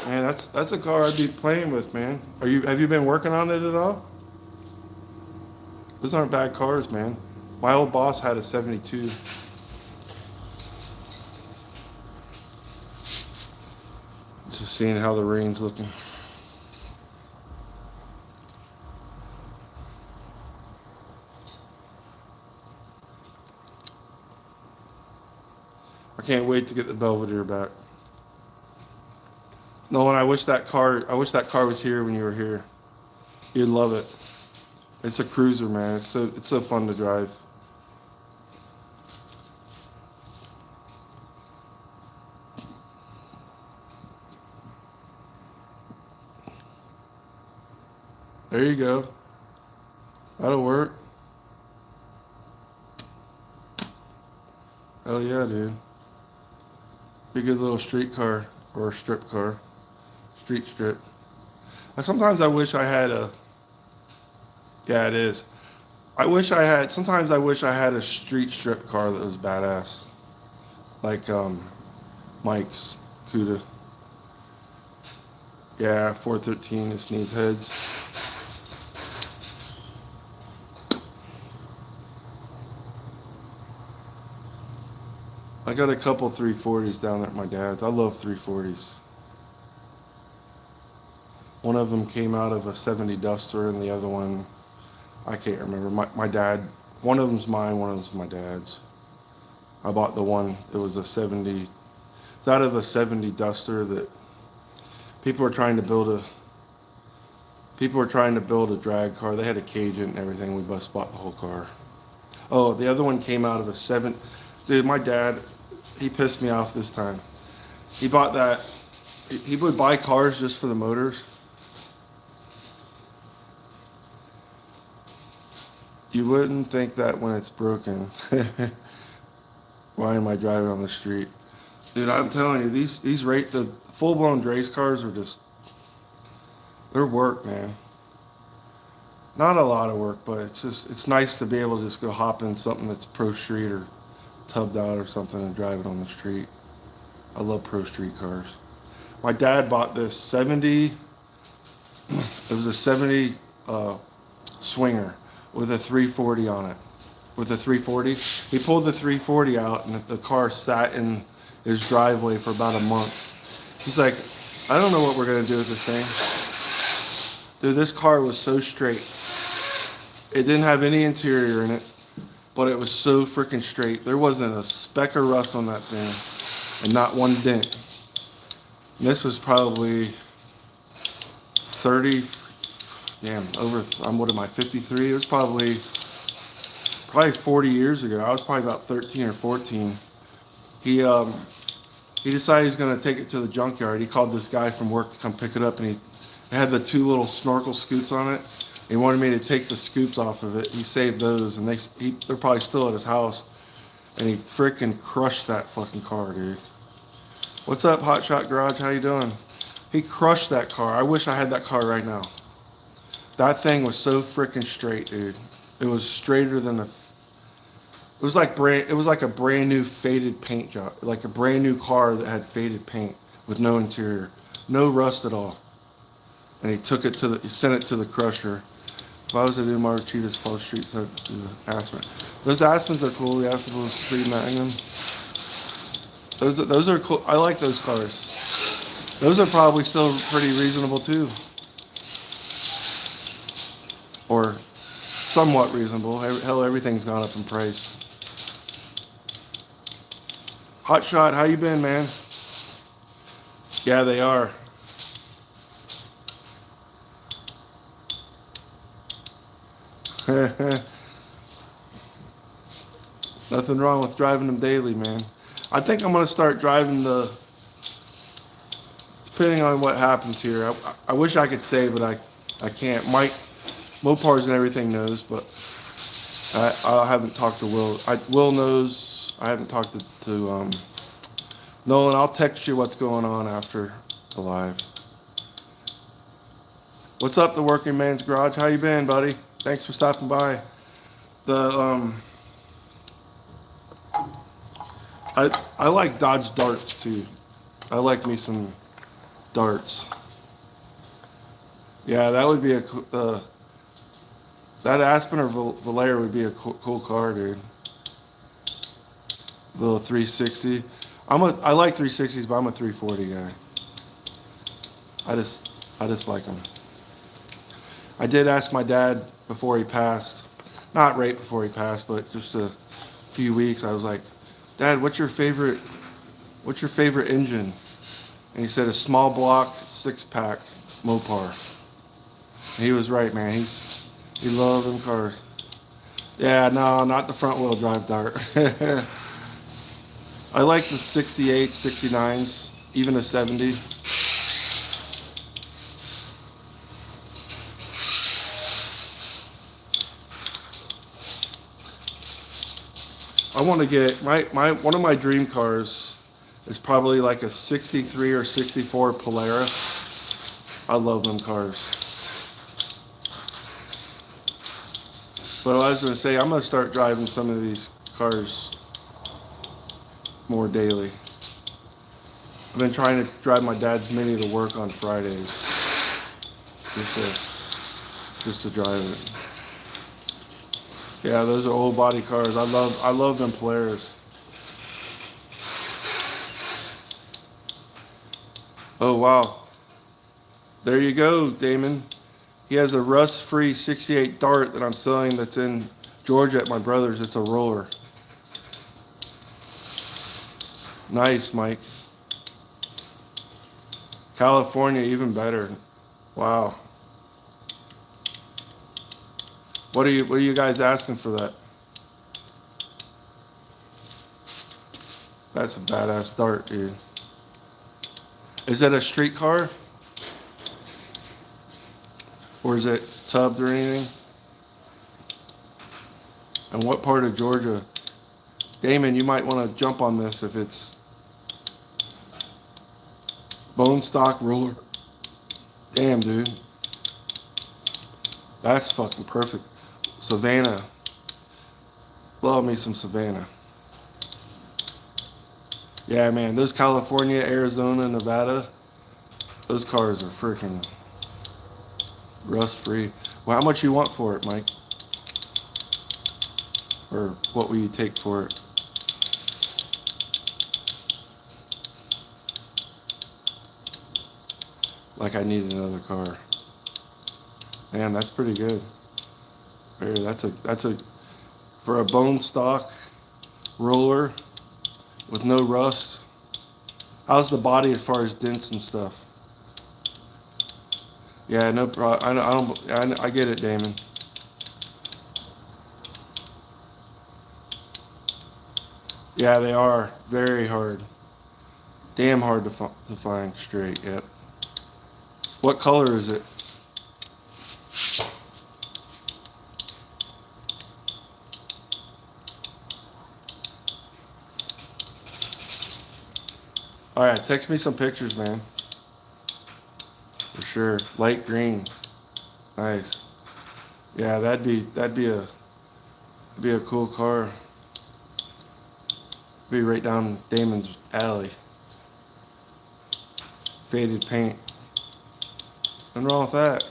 Speaker 1: Man, that's a car I'd be playing with, man. Have you been working on it at all? Those aren't bad cars, man. My old boss had a 72. Just seeing how the rain's looking. I can't wait to get the Belvedere back. Nolan, I wish that car was here when you were here. You'd love it. It's a cruiser, man. It's so fun to drive. There you go. That'll work. Hell yeah, dude. Be a good little street car or a strip car. Street strip. Sometimes I wish I had a. Yeah, it is. Sometimes I wish I had a street strip car that was badass. Like Mike's Cuda. Yeah, 413 just needs heads. I got a couple 340s down there at my dad's. I love 340s. One of them came out of a 70 Duster and the other one, I can't remember. My dad, one of them's mine, one of them's my dad's. I bought the one, it was a 70, it's out of a 70 Duster that people were trying to build a drag car. They had a cage in it and everything. We bought the whole car. Oh, the other one came out of a dude, my dad, he pissed me off this time. He bought that, he would buy cars just for the motors. You wouldn't think that when it's broken. Why am I driving on the street? Dude, I'm telling you, the full-blown race cars are just, they're work, man. Not a lot of work, but it's nice to be able to just go hop in something that's Pro Street or tubbed out or something and drive it on the street. I love Pro Street cars. My dad bought this 70, it was a 70 Swinger with a 340 on it. With a 340. He pulled the 340 out and the car sat in his driveway for about a month. He's like, I don't know what we're going to do with this thing. Dude, this car was so straight. It didn't have any interior in it, but it was so freaking straight. There wasn't a speck of rust on that thing and not one dent. And this was probably 30, what am I, 53? It was probably 40 years ago. I was probably about 13 or 14. He decided he was going to take it to the junkyard. He called this guy from work to come pick it up, and It had the 2 little snorkel scoops on it. He wanted me to take the scoops off of it. He saved those, and they're probably still at his house. And he freaking crushed that fucking car, dude. What's up, Hot Shot Garage? How you doing? He crushed that car. I wish I had that car right now. That thing was so freaking straight, dude. It was straighter than it was like a brand new faded paint job, like a brand new car that had faded paint with no interior, no rust at all. And he sent it to the crusher. If I was to do Margaritas Fall Street, so I'd do the Aspen. Those Aspens are cool. The Aspen 3 Magnum. Those are cool. I like those cars. Those are probably still pretty reasonable too, or somewhat reasonable. Hell, everything's gone up in price. Hot Shot, how you been, man? Yeah, they are. Nothing wrong with driving them daily, man. I think I'm gonna start driving depending on what happens here. I wish I could say, but I can't. Mike, Mopars and everything knows, but I haven't talked to Will. Will knows. I haven't talked to Nolan. I'll text you what's going on after the live. What's up, the Working Man's Garage? How you been, buddy? Thanks for stopping by. I like Dodge Darts too. I like me some Darts. Yeah, that would be that Aspen or Valera would be a cool car, dude. Little 360. I like 360s, but I'm a 340 guy. I just like them. I did ask my dad before he passed, not right before he passed, but just a few weeks. I was like, Dad, what's your favorite engine? And he said a small block 6-pack Mopar. And he was right, man. He loves them cars. Yeah, no, not the front wheel drive Dart. I like the 68, 69s, even a 70. I want to get one of my dream cars is probably like a 63 or 64 Polara. I love them cars. But I was going to say, I'm going to start driving some of these cars more daily. I've been trying to drive my dad's Mini to work on Fridays. Just to drive it. Yeah, those are old body cars. I love them Polaris. Oh wow. There you go, Damon. He has a rust-free 68 Dart that I'm selling that's in Georgia at my brother's. It's a roller. Nice, Mike. California, even better. Wow. What are you guys asking for that? That's a badass Dart, dude. Is it a street car? Or is it tubbed or anything? And what part of Georgia? Damon, you might want to jump on this if it's bone stock roller. Damn, dude. That's fucking perfect. Savannah. Love me some Savannah. Yeah, man. Those California, Arizona, Nevada, those cars are freaking rust-free. Well, how much you want for it, Mike? Or what will you take for it? Like I need another car. Man, that's pretty good. That's a for a bone stock roller with no rust. How's the body as far as dents and stuff? Yeah, no problem. I get it, Damon. Yeah, they are very hard. Damn hard to find straight. Yep. What color is it? Alright, text me some pictures, man. For sure. Light green. Nice. Yeah, that'd be a cool car. Be right down Damon's alley. Faded paint. Nothing wrong with that.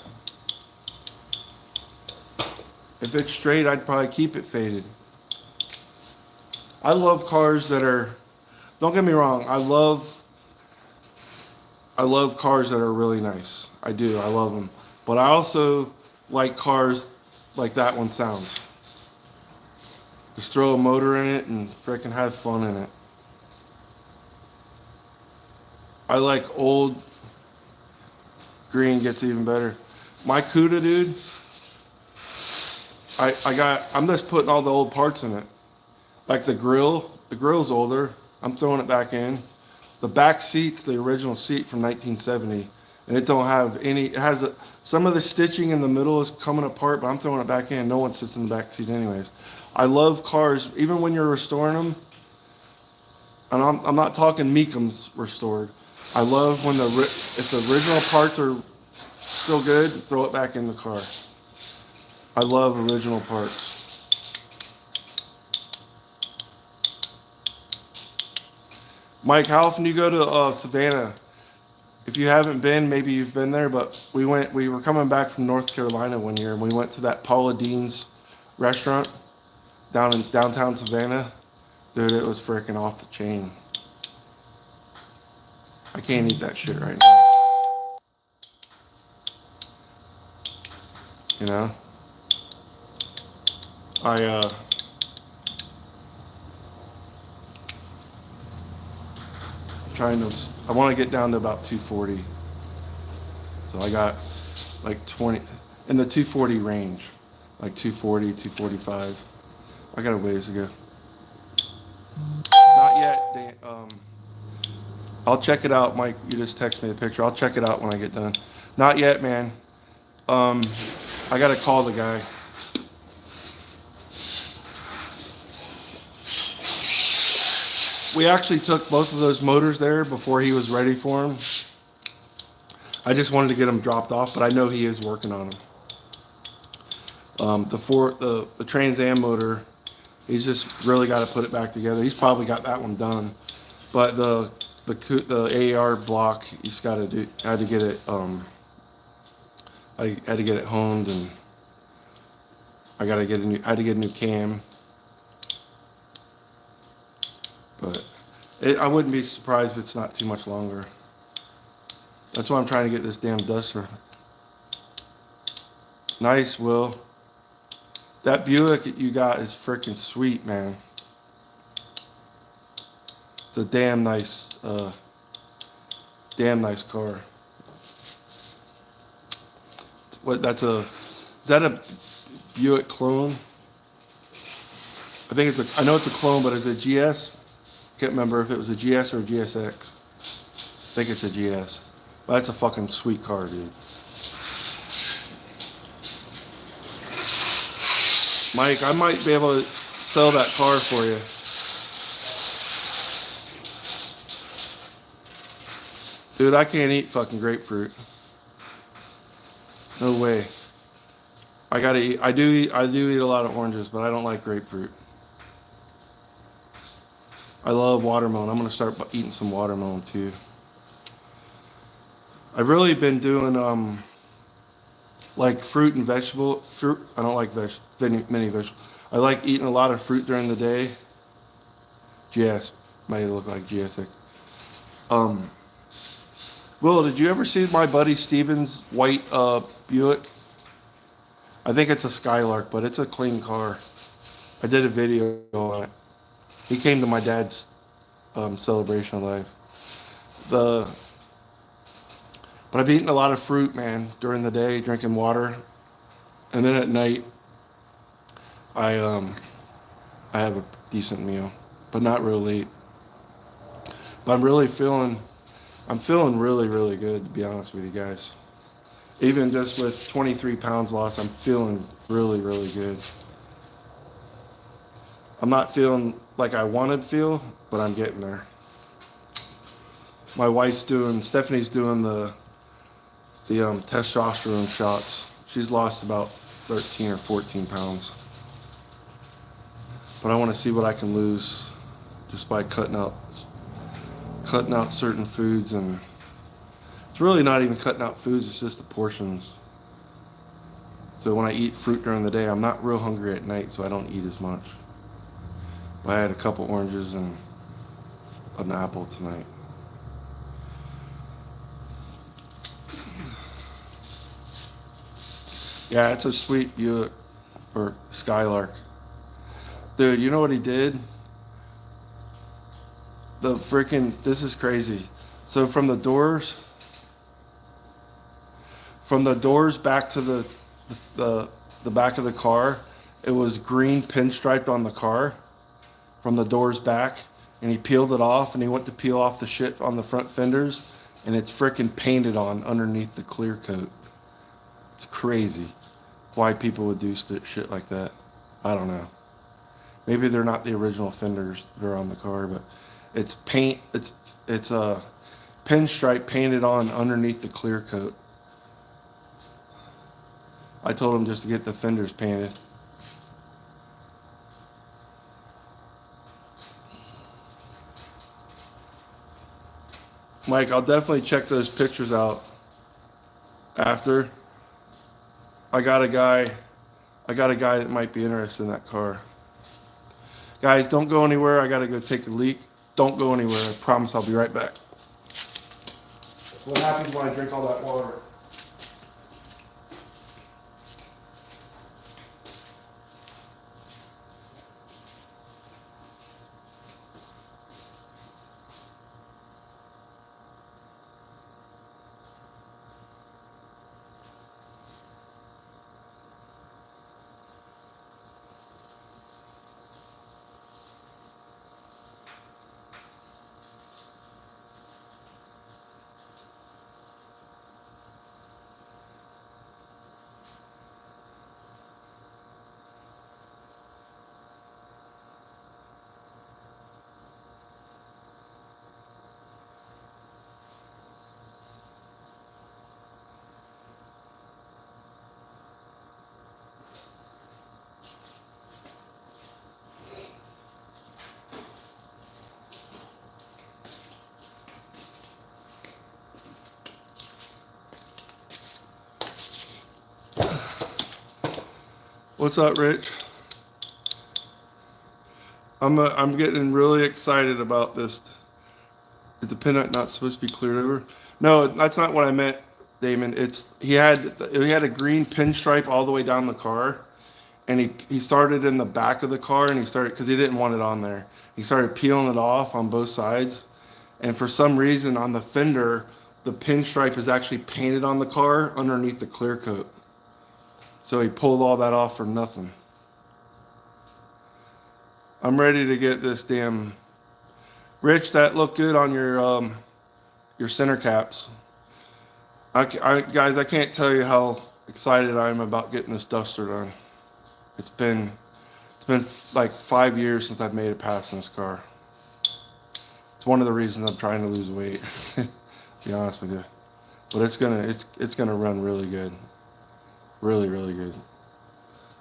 Speaker 1: If it's straight, I'd probably keep it faded. I love cars that are, don't get me wrong, I love cars that are really nice. I do, I love them. But I also like cars like that one sounds. Just throw a motor in it and frickin' have fun in it. I like old. Green gets even better. My Cuda, dude, I'm just putting all the old parts in it. Like the grill's older. I'm throwing it back in. The back seat's the original seat from 1970, and it don't have any, it has some of the stitching in the middle is coming apart, but I'm throwing it back in. No one sits in the back seat anyways. I love cars, even when you're restoring them, and I'm not talking Meekums restored. I love when if the original parts are still good, throw it back in the car. I love original parts. Mike, how often do you go to Savannah? If you haven't been, maybe you've been there, but we were coming back from North Carolina one year, and we went to that Paula Deen's restaurant down in downtown Savannah. Dude, it was freaking off the chain. I can't eat that shit right now. You know? I'm I want to get down to about 240. So I got like 20, in the 240 range. Like 240, 245. I got a ways to go. Not yet, I'll check it out, Mike. You just text me the picture. I'll check it out when I get done. Not yet, man. I gotta call the guy. We actually took both of those motors there before he was ready for them. I just wanted to get them dropped off, but I know he is working on them. The Trans Am motor, he's just really got to put it back together. He's probably got that one done, but the AAR block, he's got to do. I had to get it. I had to get it honed, and I had to get a new cam. But I wouldn't be surprised if it's not too much longer. That's why I'm trying to get this damn duster. Nice, Will. That Buick that you got is freaking sweet, man. It's a damn nice car. What? Is that a Buick clone? I think I know it's a clone, but is it GS? Can't remember if it was a GS or a GSX. I think it's a GS. But that's a fucking sweet car, dude. Mike, I might be able to sell that car for you. Dude, I can't eat fucking grapefruit. No way. I do eat a lot of oranges, but I don't like grapefruit. I love watermelon. I'm gonna start eating some watermelon too. I've really been doing like fruit and vegetable fruit. I don't like many vegetables. I like eating a lot of fruit during the day. GS might look like GSX. Will, did you ever see my buddy Steven's white Buick? I think it's a Skylark, but it's a clean car. I did a video on it. He came to my dad's celebration of life. But I've eaten a lot of fruit, man, during the day, drinking water, and then at night, I have a decent meal, but not real late. But I'm feeling really, really good, to be honest with you guys. Even just with 23 pounds lost, I'm feeling really, really good. I'm not feeling like I want to feel, but I'm getting there. My wife's Stephanie's doing the testosterone shots. She's lost about 13 or 14 pounds. But I want to see what I can lose just by cutting out certain foods. And it's really not even cutting out foods, it's just the portions. So when I eat fruit during the day, I'm not real hungry at night, so I don't eat as much. But I had a couple oranges and an apple tonight. Yeah, it's a sweet Buick or Skylark. Dude, you know what he did? This is crazy. So from the doors back to the back of the car, it was green pinstriped on the car from the doors back, and he peeled it off, and he went to peel off the shit on the front fenders, and it's frickin' painted on underneath the clear coat. It's crazy why people would do shit like that. I don't know. Maybe they're not the original fenders that are on the car, but it's paint. It's a pinstripe painted on underneath the clear coat. I told him just to get the fenders painted. Mike, I'll definitely check those pictures out after. I got a guy that might be interested in that car. Guys, don't go anywhere. I gotta go take a leak. Don't go anywhere. I promise I'll be right back. What happens when I drink all that water? What's up, Rich? I'm getting really excited about this. Is the pin not supposed to be cleared over? No, that's not what I meant, Damon. He had a green pinstripe all the way down the car, and he started in the back of the car, and because he didn't want it on there. He started peeling it off on both sides, and for some reason on the fender, the pinstripe is actually painted on the car underneath the clear coat. So he pulled all that off for nothing. I'm ready to get this damn... Rich, that looked good on your center caps. Guys, I can't tell you how excited I am about getting this duster done. It's been like 5 years since I've made it past in this car. It's one of the reasons I'm trying to lose weight. To be honest with you, but it's gonna run really good. Really, really good.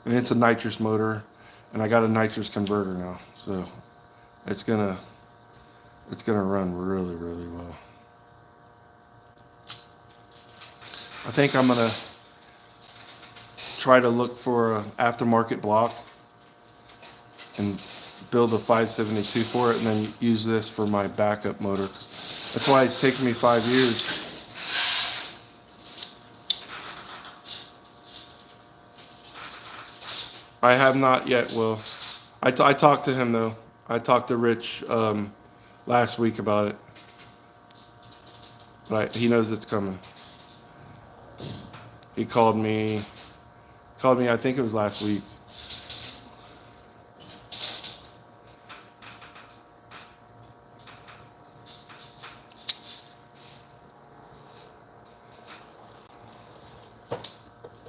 Speaker 1: And it's a nitrous motor, and I got a nitrous converter now, so it's gonna run really, really well. I think I'm gonna try to look for an aftermarket block and build a 572 for it, and then use this for my backup motor. That's why it's taken me 5 years. I have not yet, Will. I talked to him, though. I talked to Rich last week about it. But he knows it's coming. He called me, I think it was last week.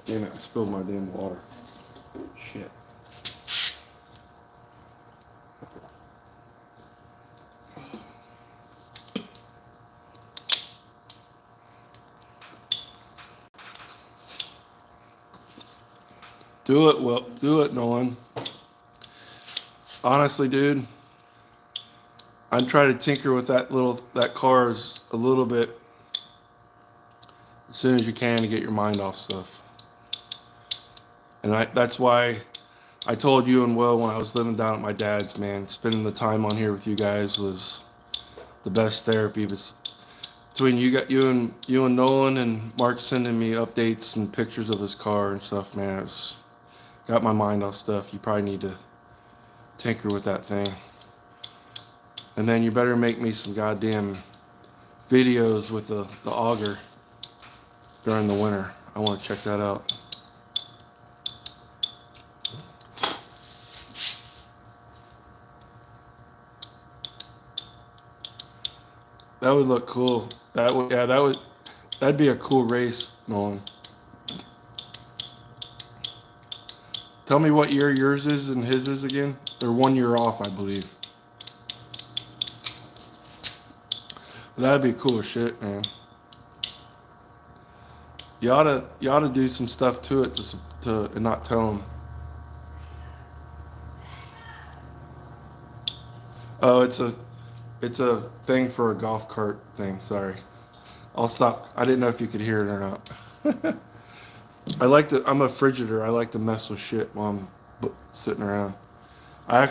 Speaker 1: Damn it, I spilled my damn water. Shit. Do it, Will. Do it, Nolan. Honestly, dude, I'm trying to tinker with that cars a little bit as soon as you can to get your mind off stuff. And that's why I told you and Will when I was living down at my dad's, man, spending the time on here with you guys was the best therapy. But between you and Nolan and Mark sending me updates and pictures of his car and stuff, man, it's got my mind off stuff. You probably need to tinker with that thing. And then you better make me some goddamn videos with the auger during the winter. I want to check that out. That would look cool. That'd be a cool race, Nolan. Tell me what year yours is and his is again. They're 1 year off, I believe. That'd be cool as shit, man. You ought to do some stuff to it and not tell them. Oh, it's a thing for a golf cart thing. Sorry, I'll stop. I didn't know if you could hear it or not. I'm a frigidaire. I like to mess with shit while I'm sitting around. I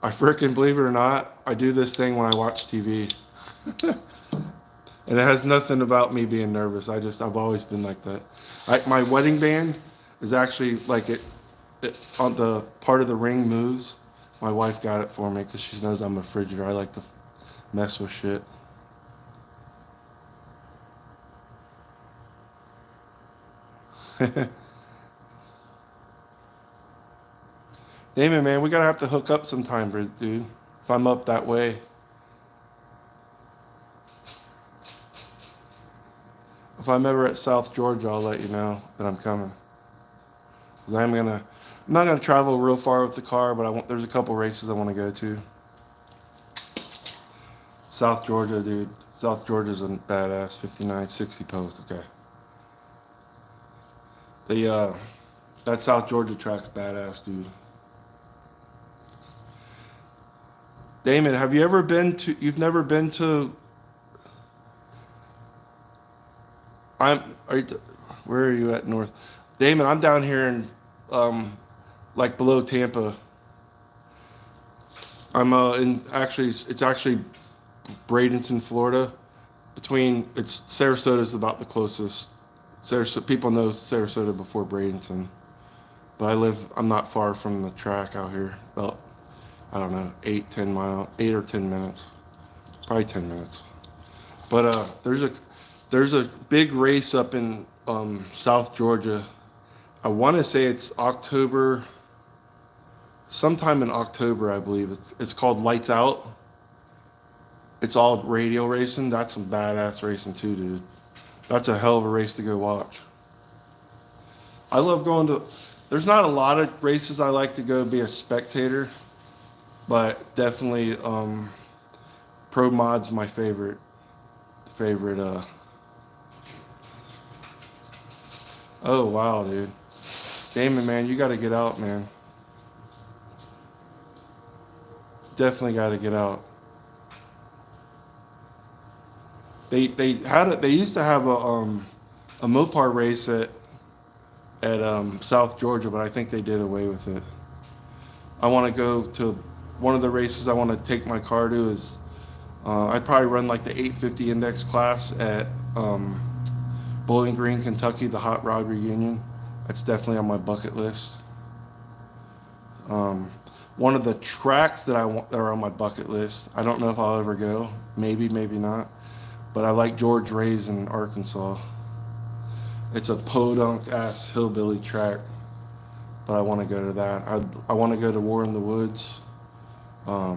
Speaker 1: freaking believe it or not, I do this thing when I watch TV. And it has nothing about me being nervous. I've always been like that. My wedding band is actually like it on the part of the ring moves. My wife got it for me because she knows I'm a frigidaire. I like to mess with shit. Damon, man, we gotta have to hook up sometime, dude. If I'm up that way. If I'm ever at South Georgia, I'll let you know that I'm coming. 'Cause I'm not gonna travel real far with the car, but there's a couple races I want to go to. South Georgia, dude. South Georgia's a badass 59, 60 post. Okay. That South Georgia track's badass, dude. Damon, have you ever you've never been to, where are you at north? Damon, I'm down here in, like below Tampa. I'm it's actually Bradenton, Florida. Sarasota's about the closest. People know Sarasota before Bradenton. But I'm not far from the track out here. About, I don't know, 8 or 10 minutes. Probably 10 minutes. But there's a big race up in South Georgia. I want to say it's October, sometime in October, I believe. It's called Lights Out. It's all radio racing. That's some badass racing too, dude. That's a hell of a race to go watch. I love there's not a lot of races I like to go be a spectator, but definitely Pro Mod's my favorite. Oh wow, dude. Damon, man, you got to get out, man. Definitely got to get out. They used to have a Mopar race at South Georgia, but I think they did away with it. I want to go to one of the races I want to take my car to is I'd probably run like the 850 index class at Bowling Green, Kentucky, the Hot Rod Reunion. That's definitely on my bucket list. One of the tracks that are on my bucket list, I don't know if I'll ever go. Maybe not. But I like George Ray's in Arkansas. It's a podunk ass hillbilly track, but I want to go to that. I want to go to War in the Woods. I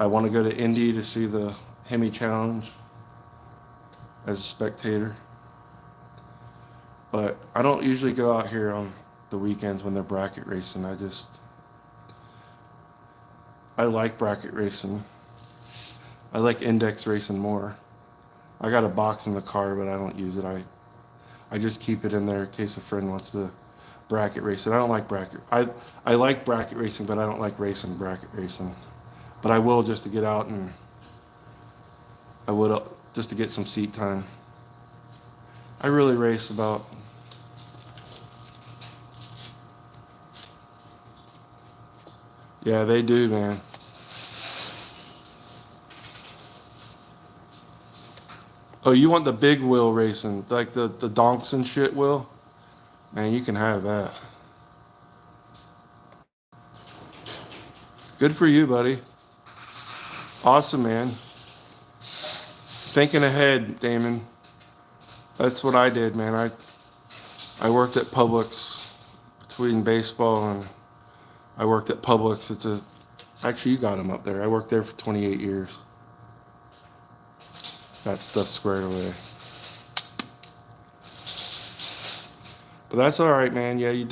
Speaker 1: want to go to Indy to see the Hemi Challenge as a spectator. But I don't usually go out here on the weekends when they're bracket racing. I like bracket racing. I like index racing more. I got a box in the car, but I don't use it. I just keep it in there in case a friend wants to bracket race it. I don't like bracket. I like bracket racing, but I don't like racing bracket racing. But I will just to get out, and I would just to get some seat time. I really race about. Yeah, they do, man. Oh, you want the big wheel racing, like the donks and shit wheel? Man, you can have that. Good for you, buddy. Awesome, man. Thinking ahead, Damon. That's what I did, man. I worked at Publix between baseball, and I worked at Publix. Actually, you got them up there. I worked there for 28 years. Got stuff squared away. But that's all right, man. Yeah, you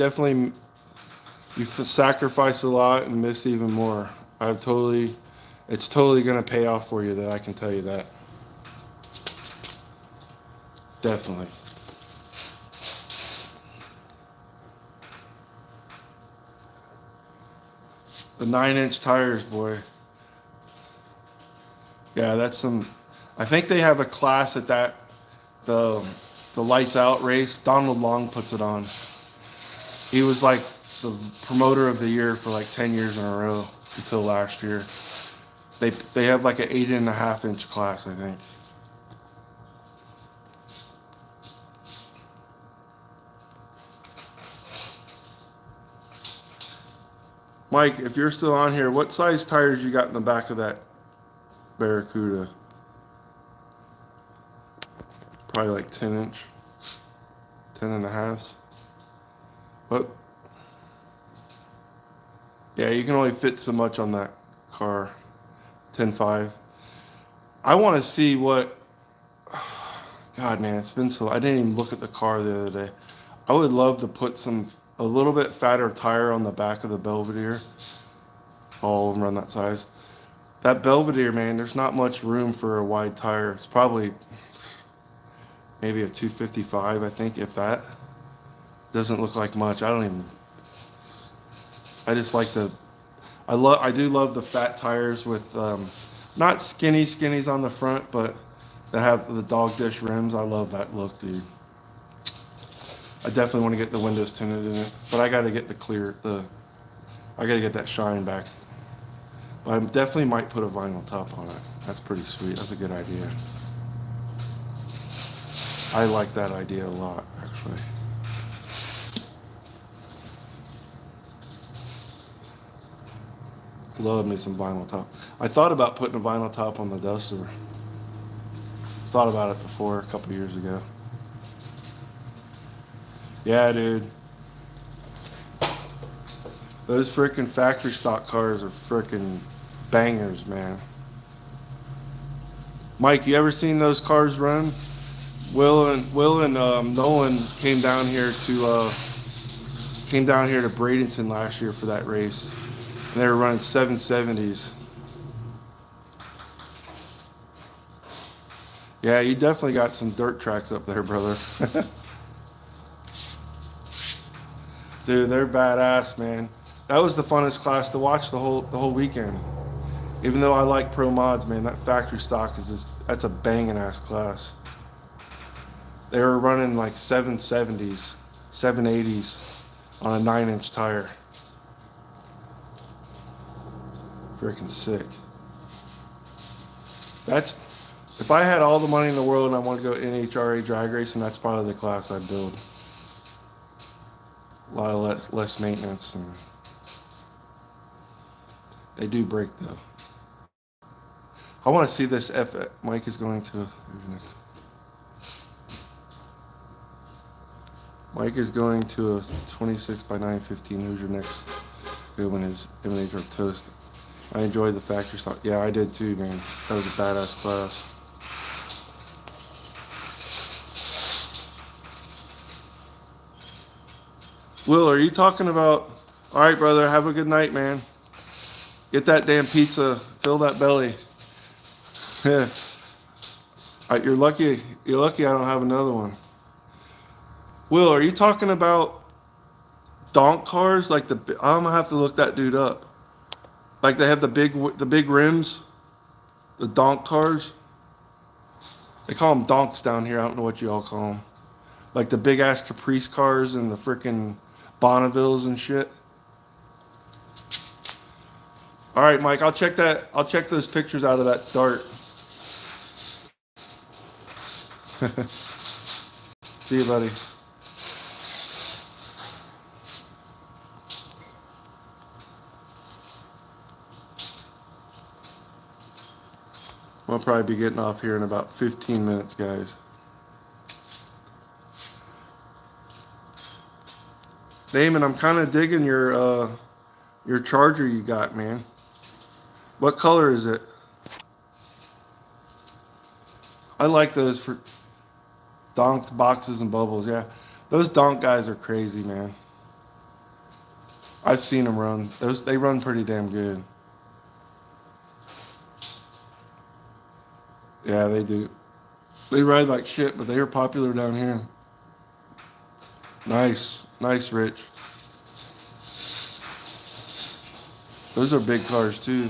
Speaker 1: sacrificed a lot and missed even more. It's totally gonna pay off for you, though. I can tell you that. Definitely. The 9-inch tires, boy. Yeah, that's some. I think they have a class at the lights out race. Donald Long puts it on. He was like the promoter of the year for like 10 years in a row until last year. They have like an 8.5-inch class, I think. Mike, if you're still on here, what size tires you got in the back of that Barracuda? Probably like 10-inch, 10.5s. But yeah, you can only fit so much on that car. 10.5. I want to see what. God, man, it's been so. I didn't even look at the car the other day. I would love to put a little bit fatter tire on the back of the Belvedere. All of them run that size. That Belvedere, man, there's not much room for a wide tire. It's probably maybe a 255, I think, if that. Doesn't look like much. I just like I do love the fat tires with, not skinnies on the front, but that have the dog dish rims. I love that look, dude. I definitely want to get the windows tinted in it, but I got to get I got to get that shine back. But I definitely might put a vinyl top on it. That's pretty sweet. That's a good idea. I like that idea a lot, actually. Love me some vinyl top. I thought about putting a vinyl top on the Duster. Thought about it before, a couple years ago. Yeah, dude. Those freaking factory stock cars are freaking bangers, man. Mike, you ever seen those cars run? Will and Nolan came down here to Bradenton last year for that race, and they were running 770s. Yeah, you definitely got some dirt tracks up there, brother. Dude, they're badass, man. That was the funnest class to watch the whole weekend. Even though I like pro mods, man, that factory stock that's a banging ass class. They were running like 770s, 780s on a 9-inch tire. Freaking sick. If I had all the money in the world and I wanted to go NHRA drag racing, that's probably the class I'd build. A lot of less maintenance, and they do break though. I want to see this Mike is going to. Mike is going to a 26 by 915. Who's your next good one? Is Eliminator Toast. I enjoyed the factory stock. Yeah, I did too, man. That was a badass class. Will, are you talking about? All right, brother. Have a good night, man. Get that damn pizza. Fill that belly. Yeah. You're lucky. You're lucky. I don't have another one. Will, are you talking about donk cars? Like I'm gonna have to look that dude up. Like they have the big rims, the donk cars. They call them donks down here. I don't know what you all call them. Like the big ass Caprice cars and the freaking Bonnevilles and shit. All right, Mike. I'll check that. I'll check those pictures out of that dart. See you, buddy. I'll probably be getting off here in about 15 minutes, guys. Damon, I'm kind of digging your charger you got, man. What color is it? I like those for donk boxes and bubbles. Yeah, those donk guys are crazy, man. I've seen them run. They run pretty damn good. Yeah, they do. They ride like shit, but they are popular down here. Nice, nice, Rich. Those are big cars too.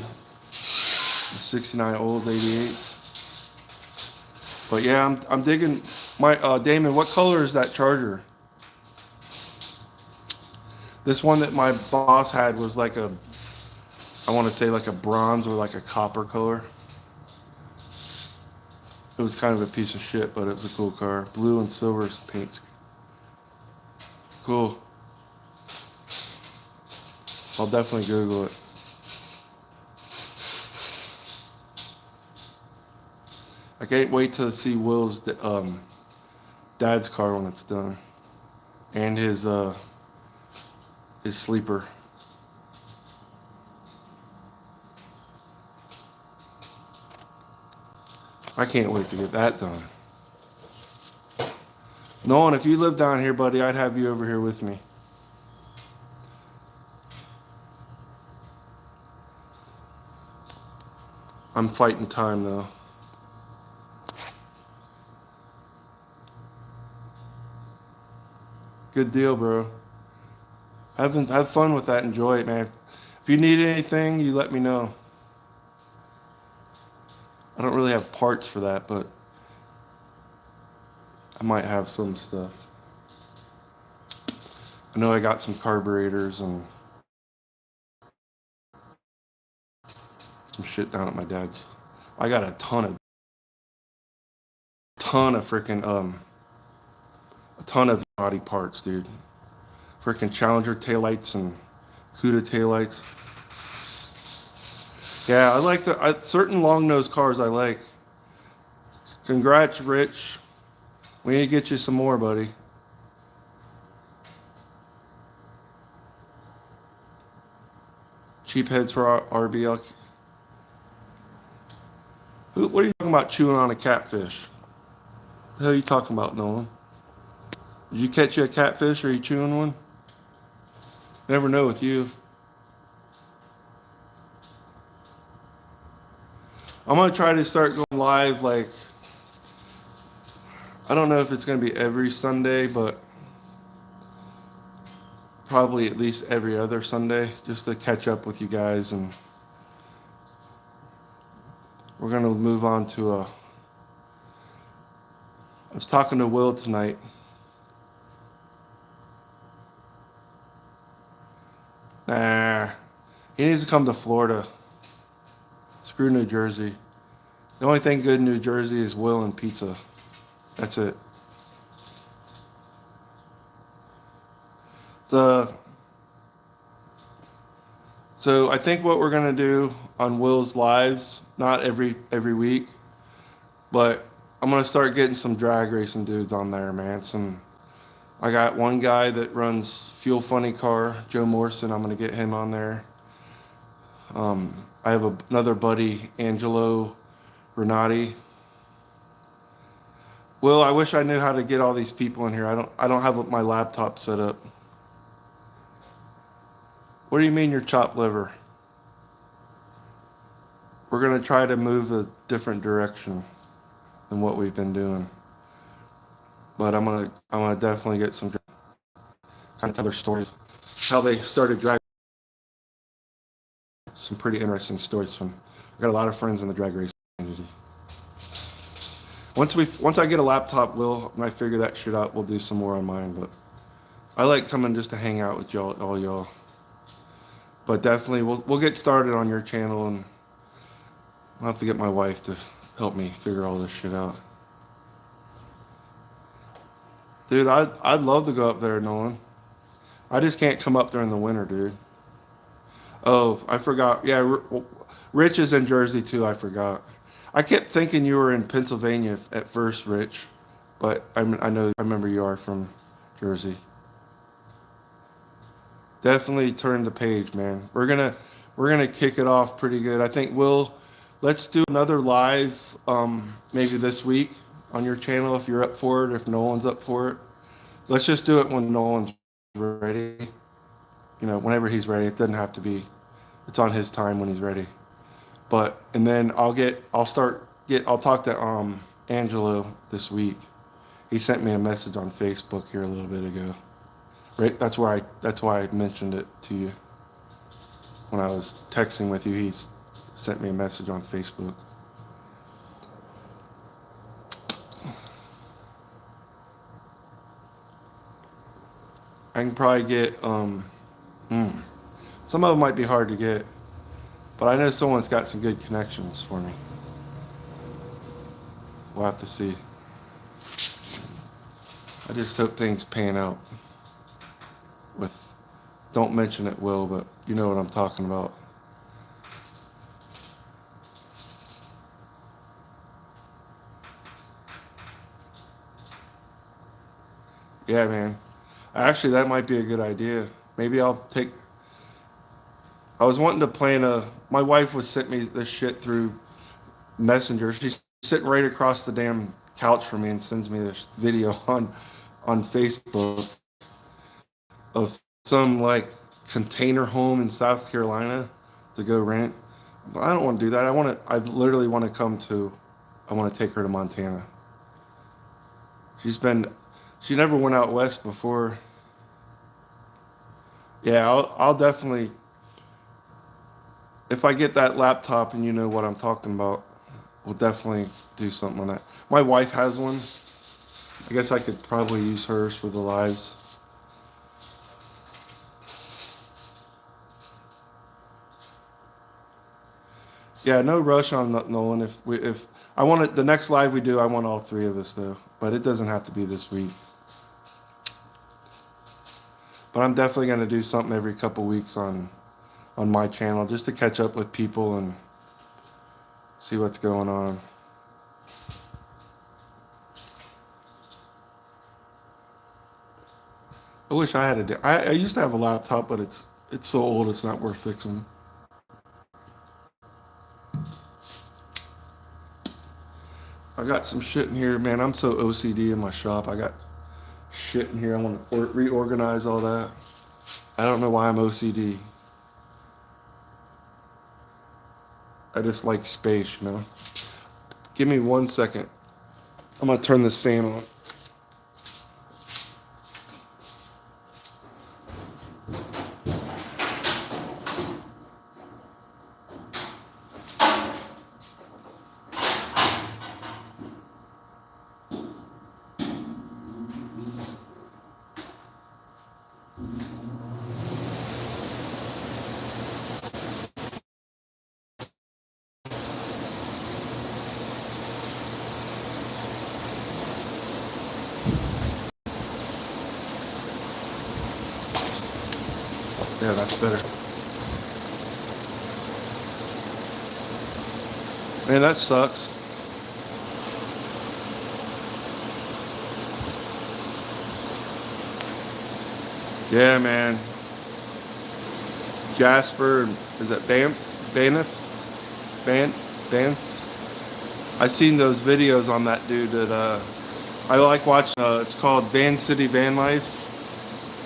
Speaker 1: 69 old 88. But yeah, I'm digging my Damon. What color is that Charger? This one that my boss had was like I want to say like a bronze or like a copper color. It was kind of a piece of shit, but it was a cool car. Blue and silver paint. Cool. I'll definitely Google it. I can't wait to see Will's dad's car when it's done, and his sleeper. I can't wait to get that done. Nolan, if you live down here, buddy, I'd have you over here with me. I'm fighting time though. Good deal, bro. Have fun with that. Enjoy it, man. If you need anything, you let me know. I don't really have parts for that, but I might have some stuff. I know I got some carburetors and some shit down at my dad's. I got a ton of freaking a ton of body parts, dude. Freaking Challenger taillights and Cuda taillights. Yeah, I like certain long nose cars I like. Congrats, Rich. We need to get you some more, buddy. Cheap heads for our RBL. What are you talking about chewing on a catfish? What the hell are you talking about, Nolan? Did you catch you a catfish or are you chewing one? Never know with you. I'm going to try to start going live like, I don't know if it's going to be every Sunday, but probably at least every other Sunday, just to catch up with you guys. And we're going to move on to I was talking to Will tonight. Nah, he needs to come to Florida. Screw New Jersey. The only thing good in New Jersey is Will and pizza. That's it. So I think what we're gonna do on Will's lives, not every week, but I'm gonna start getting some drag racing dudes on there, man. I got one guy that runs Fuel Funny Car, Joe Morrison. I'm gonna get him on there. I have another buddy, Angelo Renati. Will, I wish I knew how to get all these people in here. I don't have my laptop set up. What do you mean your chopped liver? We're gonna try to move a different direction than what we've been doing. But I'm gonna definitely get some kind of tell their stories, how they started drag. Some pretty interesting stories from. I got a lot of friends in the drag racing community. Once I get a laptop, when I figure that shit out, we'll do some more on mine. But I like coming just to hang out with y'all, all y'all. But definitely, we'll get started on your channel, and I'll have to get my wife to help me figure all this shit out. Dude, I'd love to go up there, Nolan. I just can't come up during the winter, dude. Oh, I forgot. Yeah, Rich is in Jersey too. I forgot. I kept thinking you were in Pennsylvania at first, Rich, but I remember you are from Jersey. Definitely turn the page, man. We're gonna kick it off pretty good. I think let's do another live, maybe this week on your channel if you're up for it. If Nolan's up for it, let's just do it when Nolan's ready. You know, whenever he's ready. It doesn't have to be. It's on his time when he's ready. And then I'll talk to Angelo this week. He sent me a message on Facebook here a little bit ago. Right? That's why I mentioned it to you. When I was texting with you, he sent me a message on Facebook. I can probably get some of them might be hard to get, but I know someone's got some good connections for me. We'll have to see. I just hope things pan out. Don't mention it, Will, but you know what I'm talking about. Yeah, man. Actually, that might be a good idea. Maybe I was wanting to plan my wife was sent me this shit through Messenger. She's sitting right across the damn couch from me and sends me this video on Facebook of some like container home in South Carolina to go rent. But I don't want to do that. I literally want to I want to take her to Montana. She never went out west before. Yeah, I'll definitely, if I get that laptop and you know what I'm talking about, we'll definitely do something on that. My wife has one. I guess I could probably use hers for the lives. Yeah, no rush on Nolan. If I want it, the next live we do, I want all three of us though, but it doesn't have to be this week. But I'm definitely gonna do something every couple weeks on my channel just to catch up with people and see what's going on. I wish I had I used to have a laptop, but it's so old it's not worth fixing. I got some shit in here, man. I'm so OCD in my shop. I got shit in here. I want to reorganize all that. I don't know why I'm OCD. I just like space, you know. Give me 1 second. I'm gonna turn this fan on. Yeah, that's better. Man, that sucks. Yeah, man. Jasper, is that Banff? Banff? I seen those videos on that dude that I like watching. It's called Van City Van Life.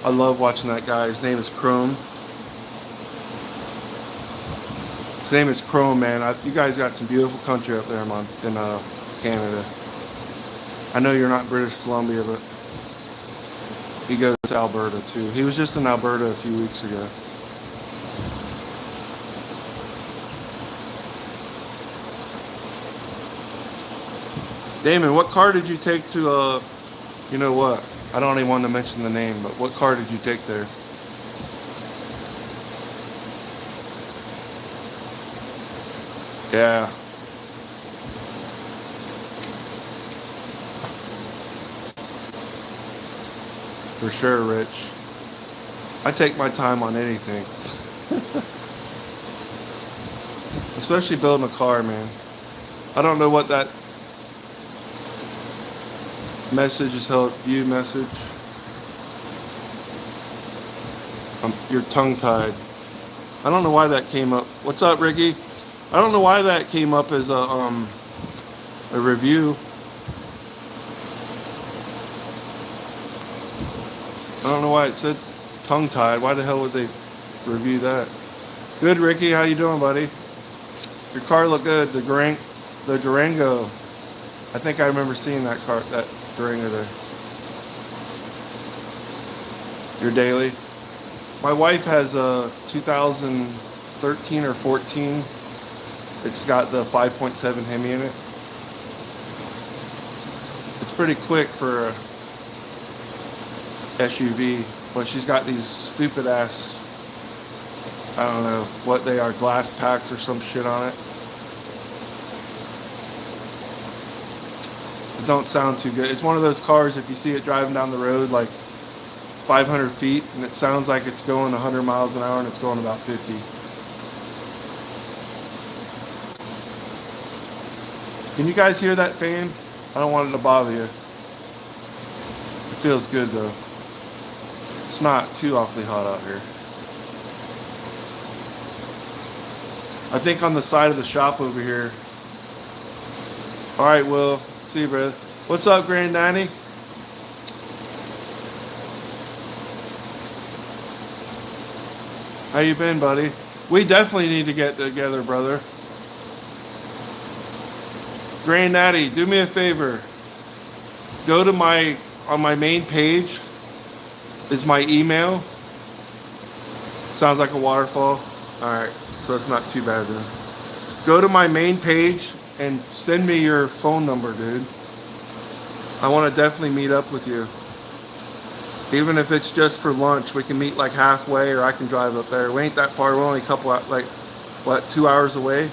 Speaker 1: I love watching that guy. His name is Chrome. His name is Chrome, man. You guys got some beautiful country up there in Canada. I know you're not British Columbia, but he goes to Alberta too. He was just in Alberta a few weeks ago. Damon, what car did you take to, you know what? I don't even want to mention the name, but what car did you take there? Yeah. For sure, Rich. I take my time on anything. Especially building a car, man. I don't know what that message is held. View message. You're tongue-tied. I don't know why that came up. What's up, Ricky? I don't know why that came up as a review. I don't know why it said tongue-tied. Why the hell would they review that? Good, Ricky. How you doing, buddy? Your car looked good. The Durango. I think I remember seeing that Durango there. Your daily. My wife has a 2013 or 14. It's got the 5.7 Hemi in it. It's pretty quick for a SUV, but she's got these stupid ass, I don't know what they are, glass packs or some shit on it. It don't sound too good. It's one of those cars, if you see it driving down the road like 500 feet and it sounds like it's going 100 miles an hour and it's going about 50. Can you guys hear that fan? I don't want it to bother you. It feels good though. It's not too awfully hot out here. I think on the side of the shop over here. Alright, Will. See you, brother. What's up, Granddaddy? How you been, buddy? We definitely need to get together, brother. Granddaddy, do me a favor. Go to on my main page is my email. Sounds like a waterfall. Alright, so it's not too bad then. Go to my main page and send me your phone number, dude. I want to definitely meet up with you. Even if it's just for lunch, we can meet like halfway, or I can drive up there. We ain't that far. We're only a couple, like, what, 2 hours away?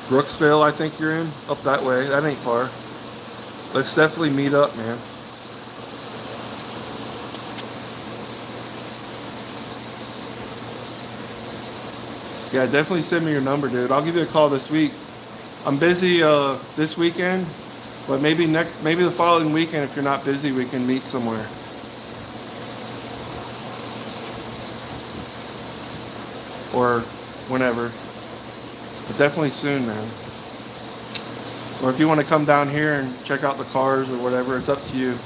Speaker 1: Brooksville, I think you're in. Up that way. That ain't far. Let's definitely meet up, man. Yeah, definitely send me your number, dude. I'll give you a call this week. I'm busy this weekend, but maybe the following weekend, if you're not busy, we can meet somewhere. Or whenever. But definitely soon, man. Or if you want to come down here and check out the cars or whatever, it's up to you.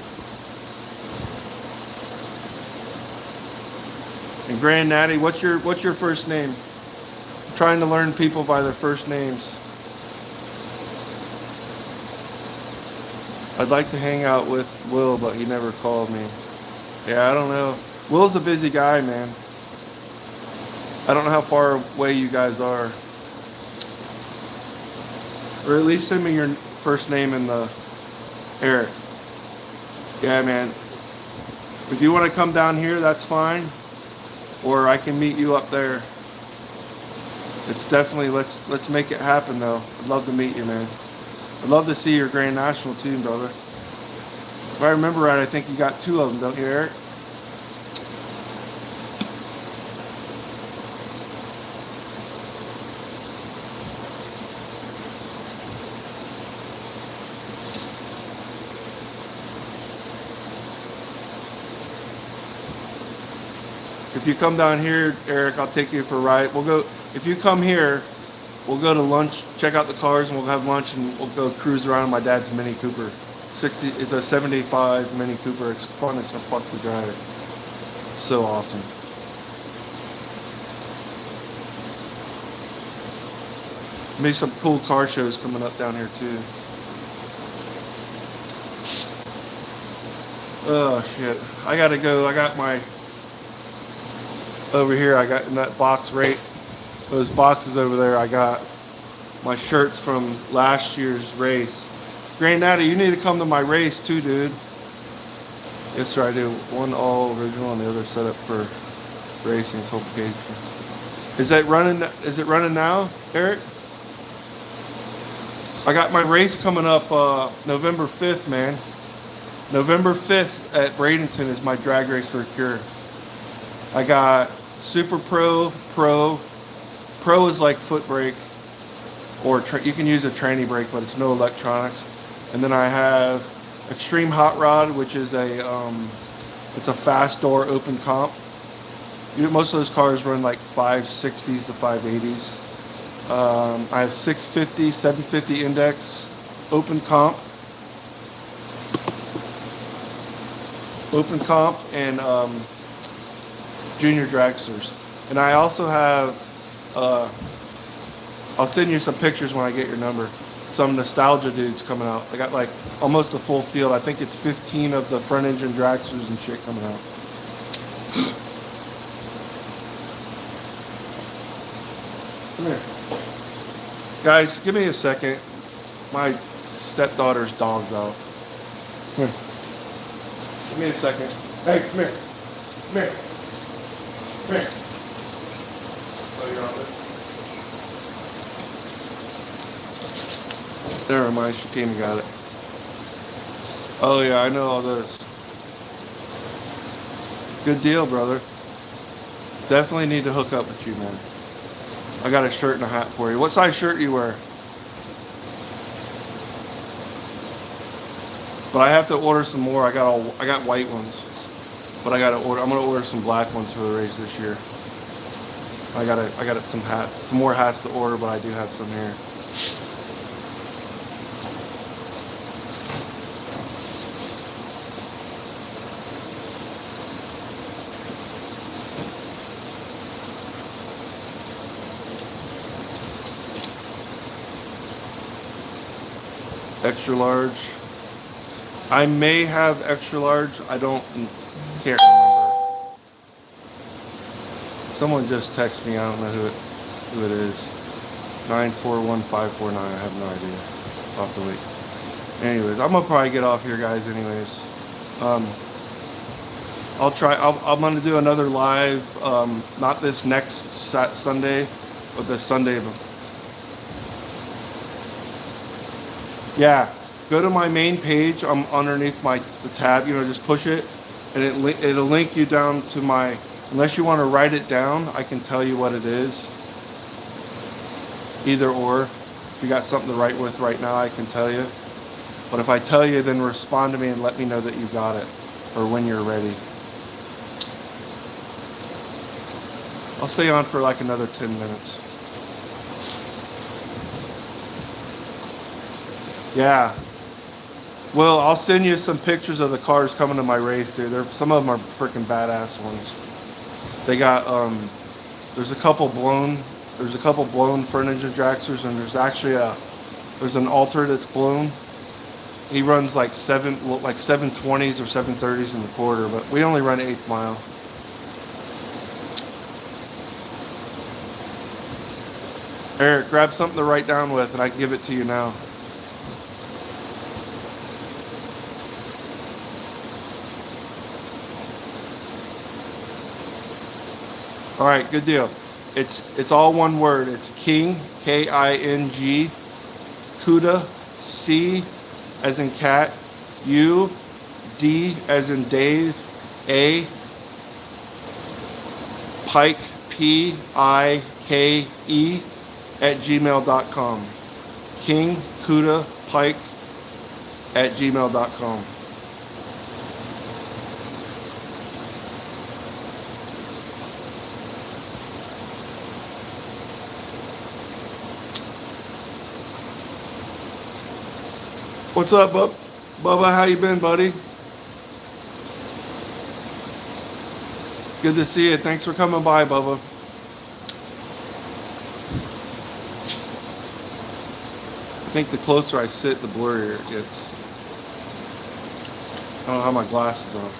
Speaker 1: And Granddaddy, what's your first name? I'm trying to learn people by their first names. I'd like to hang out with Will, but he never called me. Yeah, I don't know. Will's a busy guy, man. I don't know how far away you guys are. Or at least send me your first name in the Eric. Yeah, man. If you want to come down here, that's fine. Or I can meet you up there. It's definitely, let's make it happen though. I'd love to meet you, man. I'd love to see your Grand National too, brother. If I remember right, I think you got 2 of them, don't you, Eric? If you come down here, Eric, I'll take you for a ride. We'll go, if you come here, we'll go to lunch, check out the cars, and we'll have lunch, and we'll go cruise around in my dad's Mini Cooper. It's a 75 Mini Cooper. It's fun as fuck to drive. It's so awesome. Maybe some cool car shows coming up down here too. Oh shit. I gotta go. I got my over here. I got in that box right. Those boxes over there. I got my shirts from last year's race. Granddaddy, you need to come to my race too, dude. Yes, sir, I do. One all original and the other set up for racing. It's okay. Is that running? Is it running now, Eric? I got my race coming up November 5th, man. November 5th at Bradenton is my drag race for a cure. I got Super Pro, Pro. Pro is like foot brake, or you can use a tranny brake, but it's no electronics. And then I have Extreme Hot Rod, which is it's a fast door open comp. Most of those cars run like 560s to 580s. I have 650, 750 index, open comp, and junior dragsters. And I also have, I'll send you some pictures when I get your number. Some nostalgia dudes coming out. I got like almost a full field. I think it's 15 of the front engine dragsters and shit coming out. Come here. Guys, give me a second. My stepdaughter's dog's out. Come here. Give me a second. Hey, come here. Come here. Come here. Oh, you're on it. Never mind, she came and got it. Oh yeah, I know all this. Good deal, brother. Definitely need to hook up with you, man. I got a shirt and a hat for you. What size shirt you wear? But I have to order some more. I got white ones, but I'm gonna order some black ones for the race this year. I got some hats, some more hats to order, but I do have some here. Extra large. I may have extra large. I can't remember. Someone just texted me. I don't know who it is. 941549. I have no idea. I'll have to wait. Anyways, I'm gonna probably get off here, guys. Anyways, I'll try. I'm gonna do another live. Not this next Sunday, but the Sunday before. Yeah, go to my main page. I'm underneath the tab. Just push it, and it'll link you down to my. Unless you want to write it down, I can tell you what it is. Either or. If you got something to write with right now, I can tell you. But if I tell you, then respond to me and let me know that you got it, or when you're ready. I'll stay on for like another 10 minutes. Yeah. Well, I'll send you some pictures of the cars coming to my race, dude. Some of them are freaking badass ones. They got there's a couple blown front engine dragsters, and there's an alter that's blown. He runs like 720s or 730s in the quarter, but we only run 8th mile. Eric, grab something to write down with, and I can give it to you now. All right, good deal. It's all one word. It's King, K-I-N-G, CUDA, C as in cat, U, D as in Dave, A, Pike, P-I-K-E, @gmail.com. King, CUDA, Pike, @gmail.com. What's up, Bubba? How you been, buddy? Good to see you. Thanks for coming by, Bubba. think the closer I sit, the blurrier it gets. I don't have my glasses on.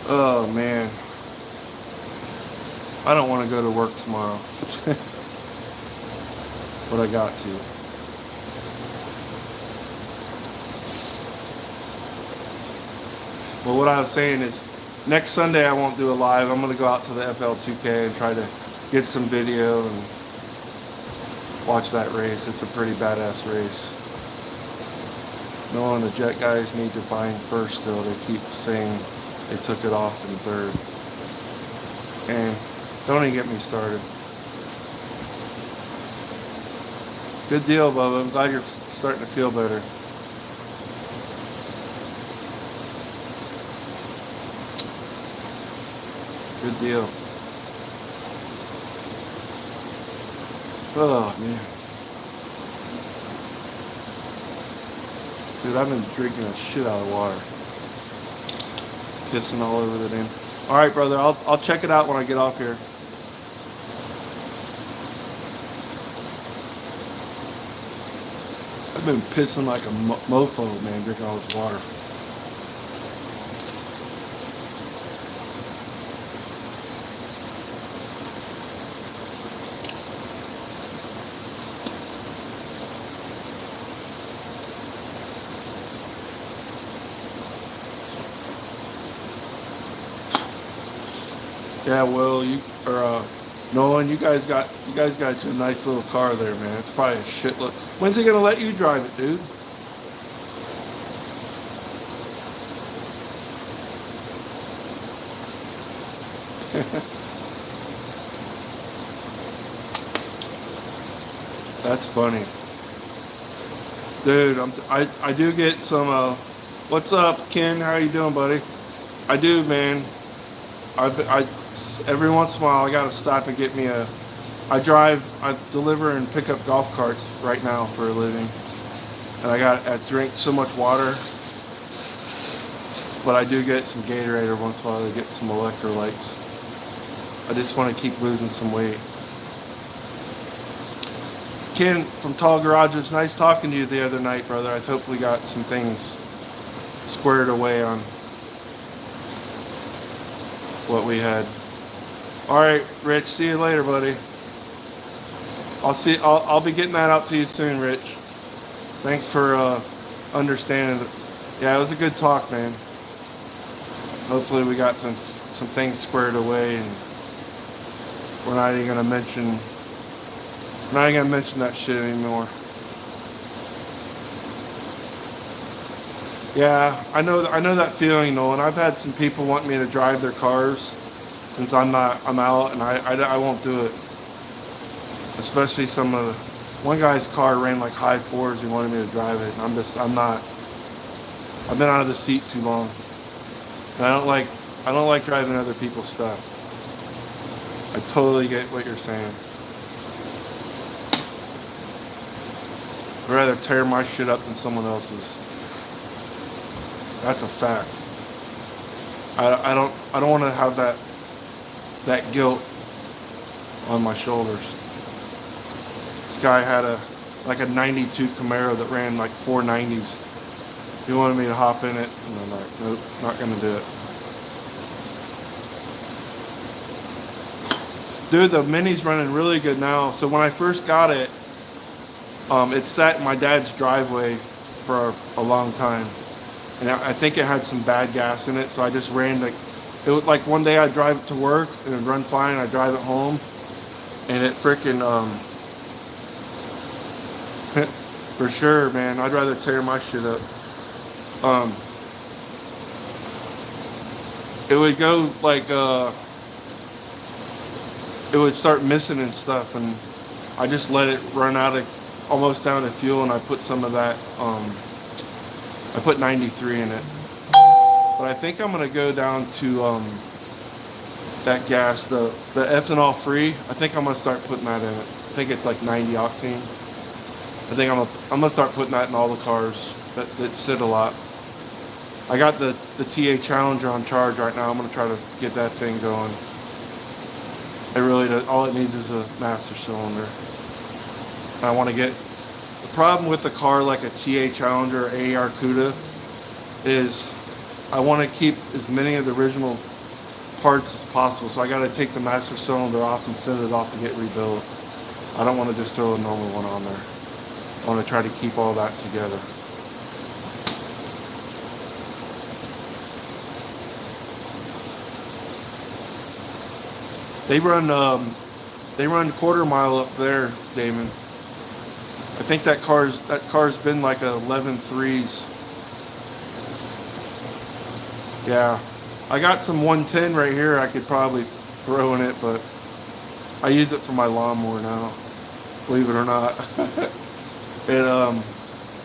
Speaker 1: Oh man, I don't want to go to work tomorrow, but I got to. Well, what I was saying is, next Sunday I won't do a live. I'm going to go out to the FL2K and try to get some video and watch that race. It's a pretty badass race. Noah and the Jet guys need to find first still. They keep saying they took it off in third. And don't even get me started. Good deal, Bubba. I'm glad you're starting to feel better. Good deal. Oh, man. Dude, I've been drinking a shit out of water. Pissing all over the damn. Alright, brother. I'll check it out when I get off here. I've been pissing like a mofo, man, drinking all this water. Yeah, well, Nolan, you guys got your nice little car there, man. It's probably a shitload. When's he gonna let you drive it, dude? That's funny, dude. I do get some. What's up, Ken? How you doing, buddy? I do, man. I every once in a while I gotta stop and get me a. I deliver and pick up golf carts right now for a living, and I drink so much water. But I do get some Gatorade every once in a while to get some electrolytes. I just want to keep losing some weight. Ken from Tall Garages, nice talking to you the other night, brother. I hope we got some things squared away on what we had. All right, Rich. See you later, buddy. I'll be getting that out to you soon, Rich. Thanks for understanding. Yeah, it was a good talk, man. Hopefully, we got some things squared away, and we're not even gonna mention that shit anymore. Yeah, I know that feeling, Nolan. I've had some people want me to drive their cars since I'm out, and I won't do it. Especially one guy's car ran like high fours. He wanted me to drive it, and I'm not. I've been out of the seat too long, and I don't like driving other people's stuff. I totally get what you're saying. I'd rather tear my shit up than someone else's. That's a fact. I don't want to have that guilt on my shoulders. This guy had a 92 Camaro that ran like 490s. He wanted me to hop in it, and I'm like, nope, not gonna do it. Dude, the Mini's running really good now. So when I first got it, it sat in my dad's driveway for a long time. And I think it had some bad gas in it, so I just ran it was like one day I'd drive it to work and it'd run fine, I'd drive it home, and it freaking, for sure, man, I'd rather tear my shit up. It would go like, it would start missing and stuff, and I just let it run almost down to fuel, and I put some of that, I put 93 in it. But I think I'm gonna go down to that gas, the ethanol free. I think I'm gonna start putting that in it. I think it's like 90 octane. I think I'm gonna start putting that in all the cars that sit a lot. I got the TA Challenger on charge right now. I'm gonna try to get that thing going. It really does. All it needs is a master cylinder. I want to get. The problem with a car like a TA Challenger or AR Cuda is I want to keep as many of the original parts as possible. So I got to take the master cylinder off and send it off to get rebuilt. I don't want to just throw a normal one on there. I want to try to keep all that together. They run quarter mile up there, Damon. I think that car's been like a 11.3s. Yeah, I got some 110 right here. I could probably throw in it, but I use it for my lawnmower now. Believe it or not,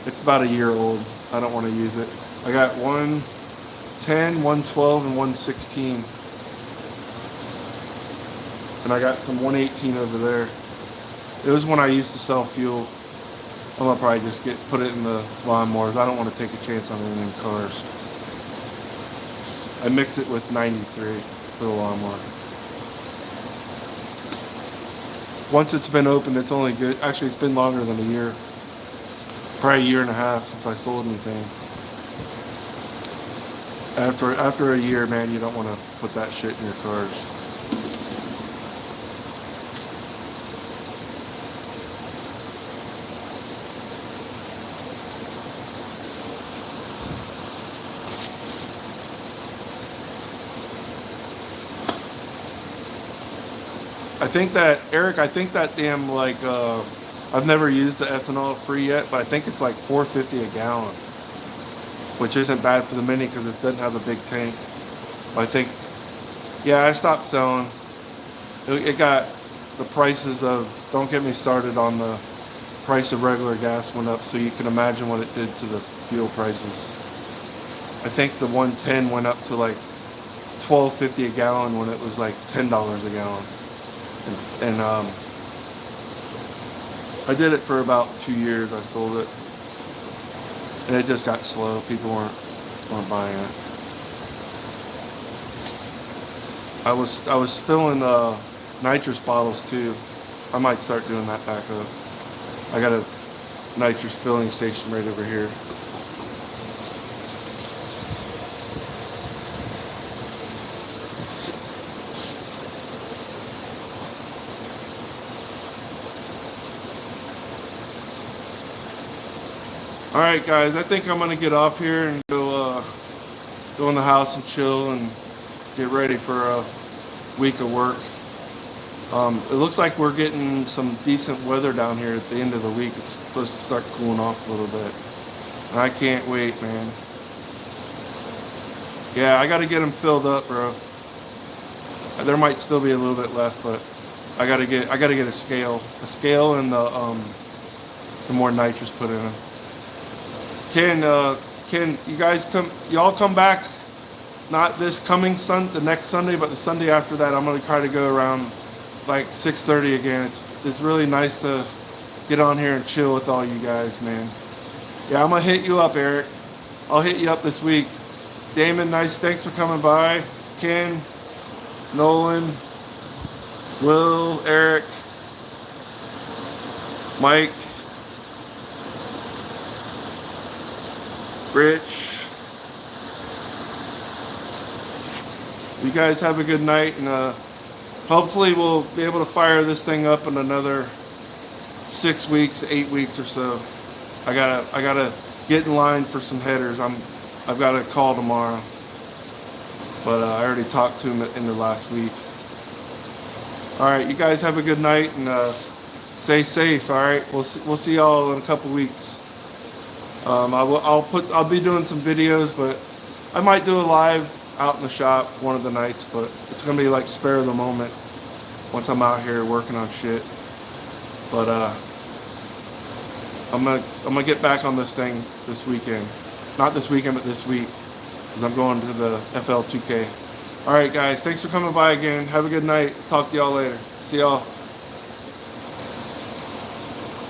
Speaker 1: it's about a year old. I don't want to use it. I got 110, 112, and 116. And I got some 118 over there. It was when I used to sell fuel. I'm gonna probably just put it in the lawnmowers. I don't want to take a chance on anything cars. I mix it with 93 for the lawnmower. Once it's been opened, it's only good. Actually, it's been longer than a year. Probably a year and a half since I sold anything. After a year, man, you don't want to put that shit in your cars. I think that damn, like, I've never used the ethanol free yet, but I think it's like $4.50 a gallon, which isn't bad for the Mini because it doesn't have a big tank. But I think, yeah, I stopped selling. It got the prices of, don't get me started on the price of regular gas went up, so you can imagine what it did to the fuel prices. I think the 110 went up to like $12.50 a gallon when it was like $10 a gallon. And I did it for about 2 years. I sold it, and it just got slow. People weren't buying it. I was filling nitrous bottles too. I might start doing that back up. I got a nitrous filling station right over here. Alright guys, I think I'm going to get off here and go in the house and chill and get ready for a week of work. It looks like we're getting some decent weather down here at the end of the week. It's supposed to start cooling off a little bit. And I can't wait, man. Yeah, I got to get them filled up, bro. There might still be a little bit left, but I got to get a scale and some more nitrous put in them. Can you guys y'all come back, not this coming the next Sunday, but the Sunday after that? I'm going to try to go around like 6:30 again. It's really nice to get on here and chill with all you guys, man. Yeah, I'm going to hit you up, Eric. I'll hit you up this week. Damon, thanks for coming by. Ken, Nolan, Will, Eric, Mike, Rich. You guys have a good night, and hopefully we'll be able to fire this thing up in another 6 weeks, 8 weeks or so. I gotta get in line for some headers. I've got a call tomorrow, but I already talked to him in the last week. All right, you guys have a good night, and stay safe. All right, we'll see y'all in a couple weeks. I'll be doing some videos, but I might do a live out in the shop one of the nights, but it's gonna be like spare of the moment once I'm out here working on shit. But I'm gonna get back on this thing this weekend. Not this weekend, but this week, because I'm going to the FL2K. All right, guys, thanks for coming by again. Have a good night. Talk to y'all later. See y'all.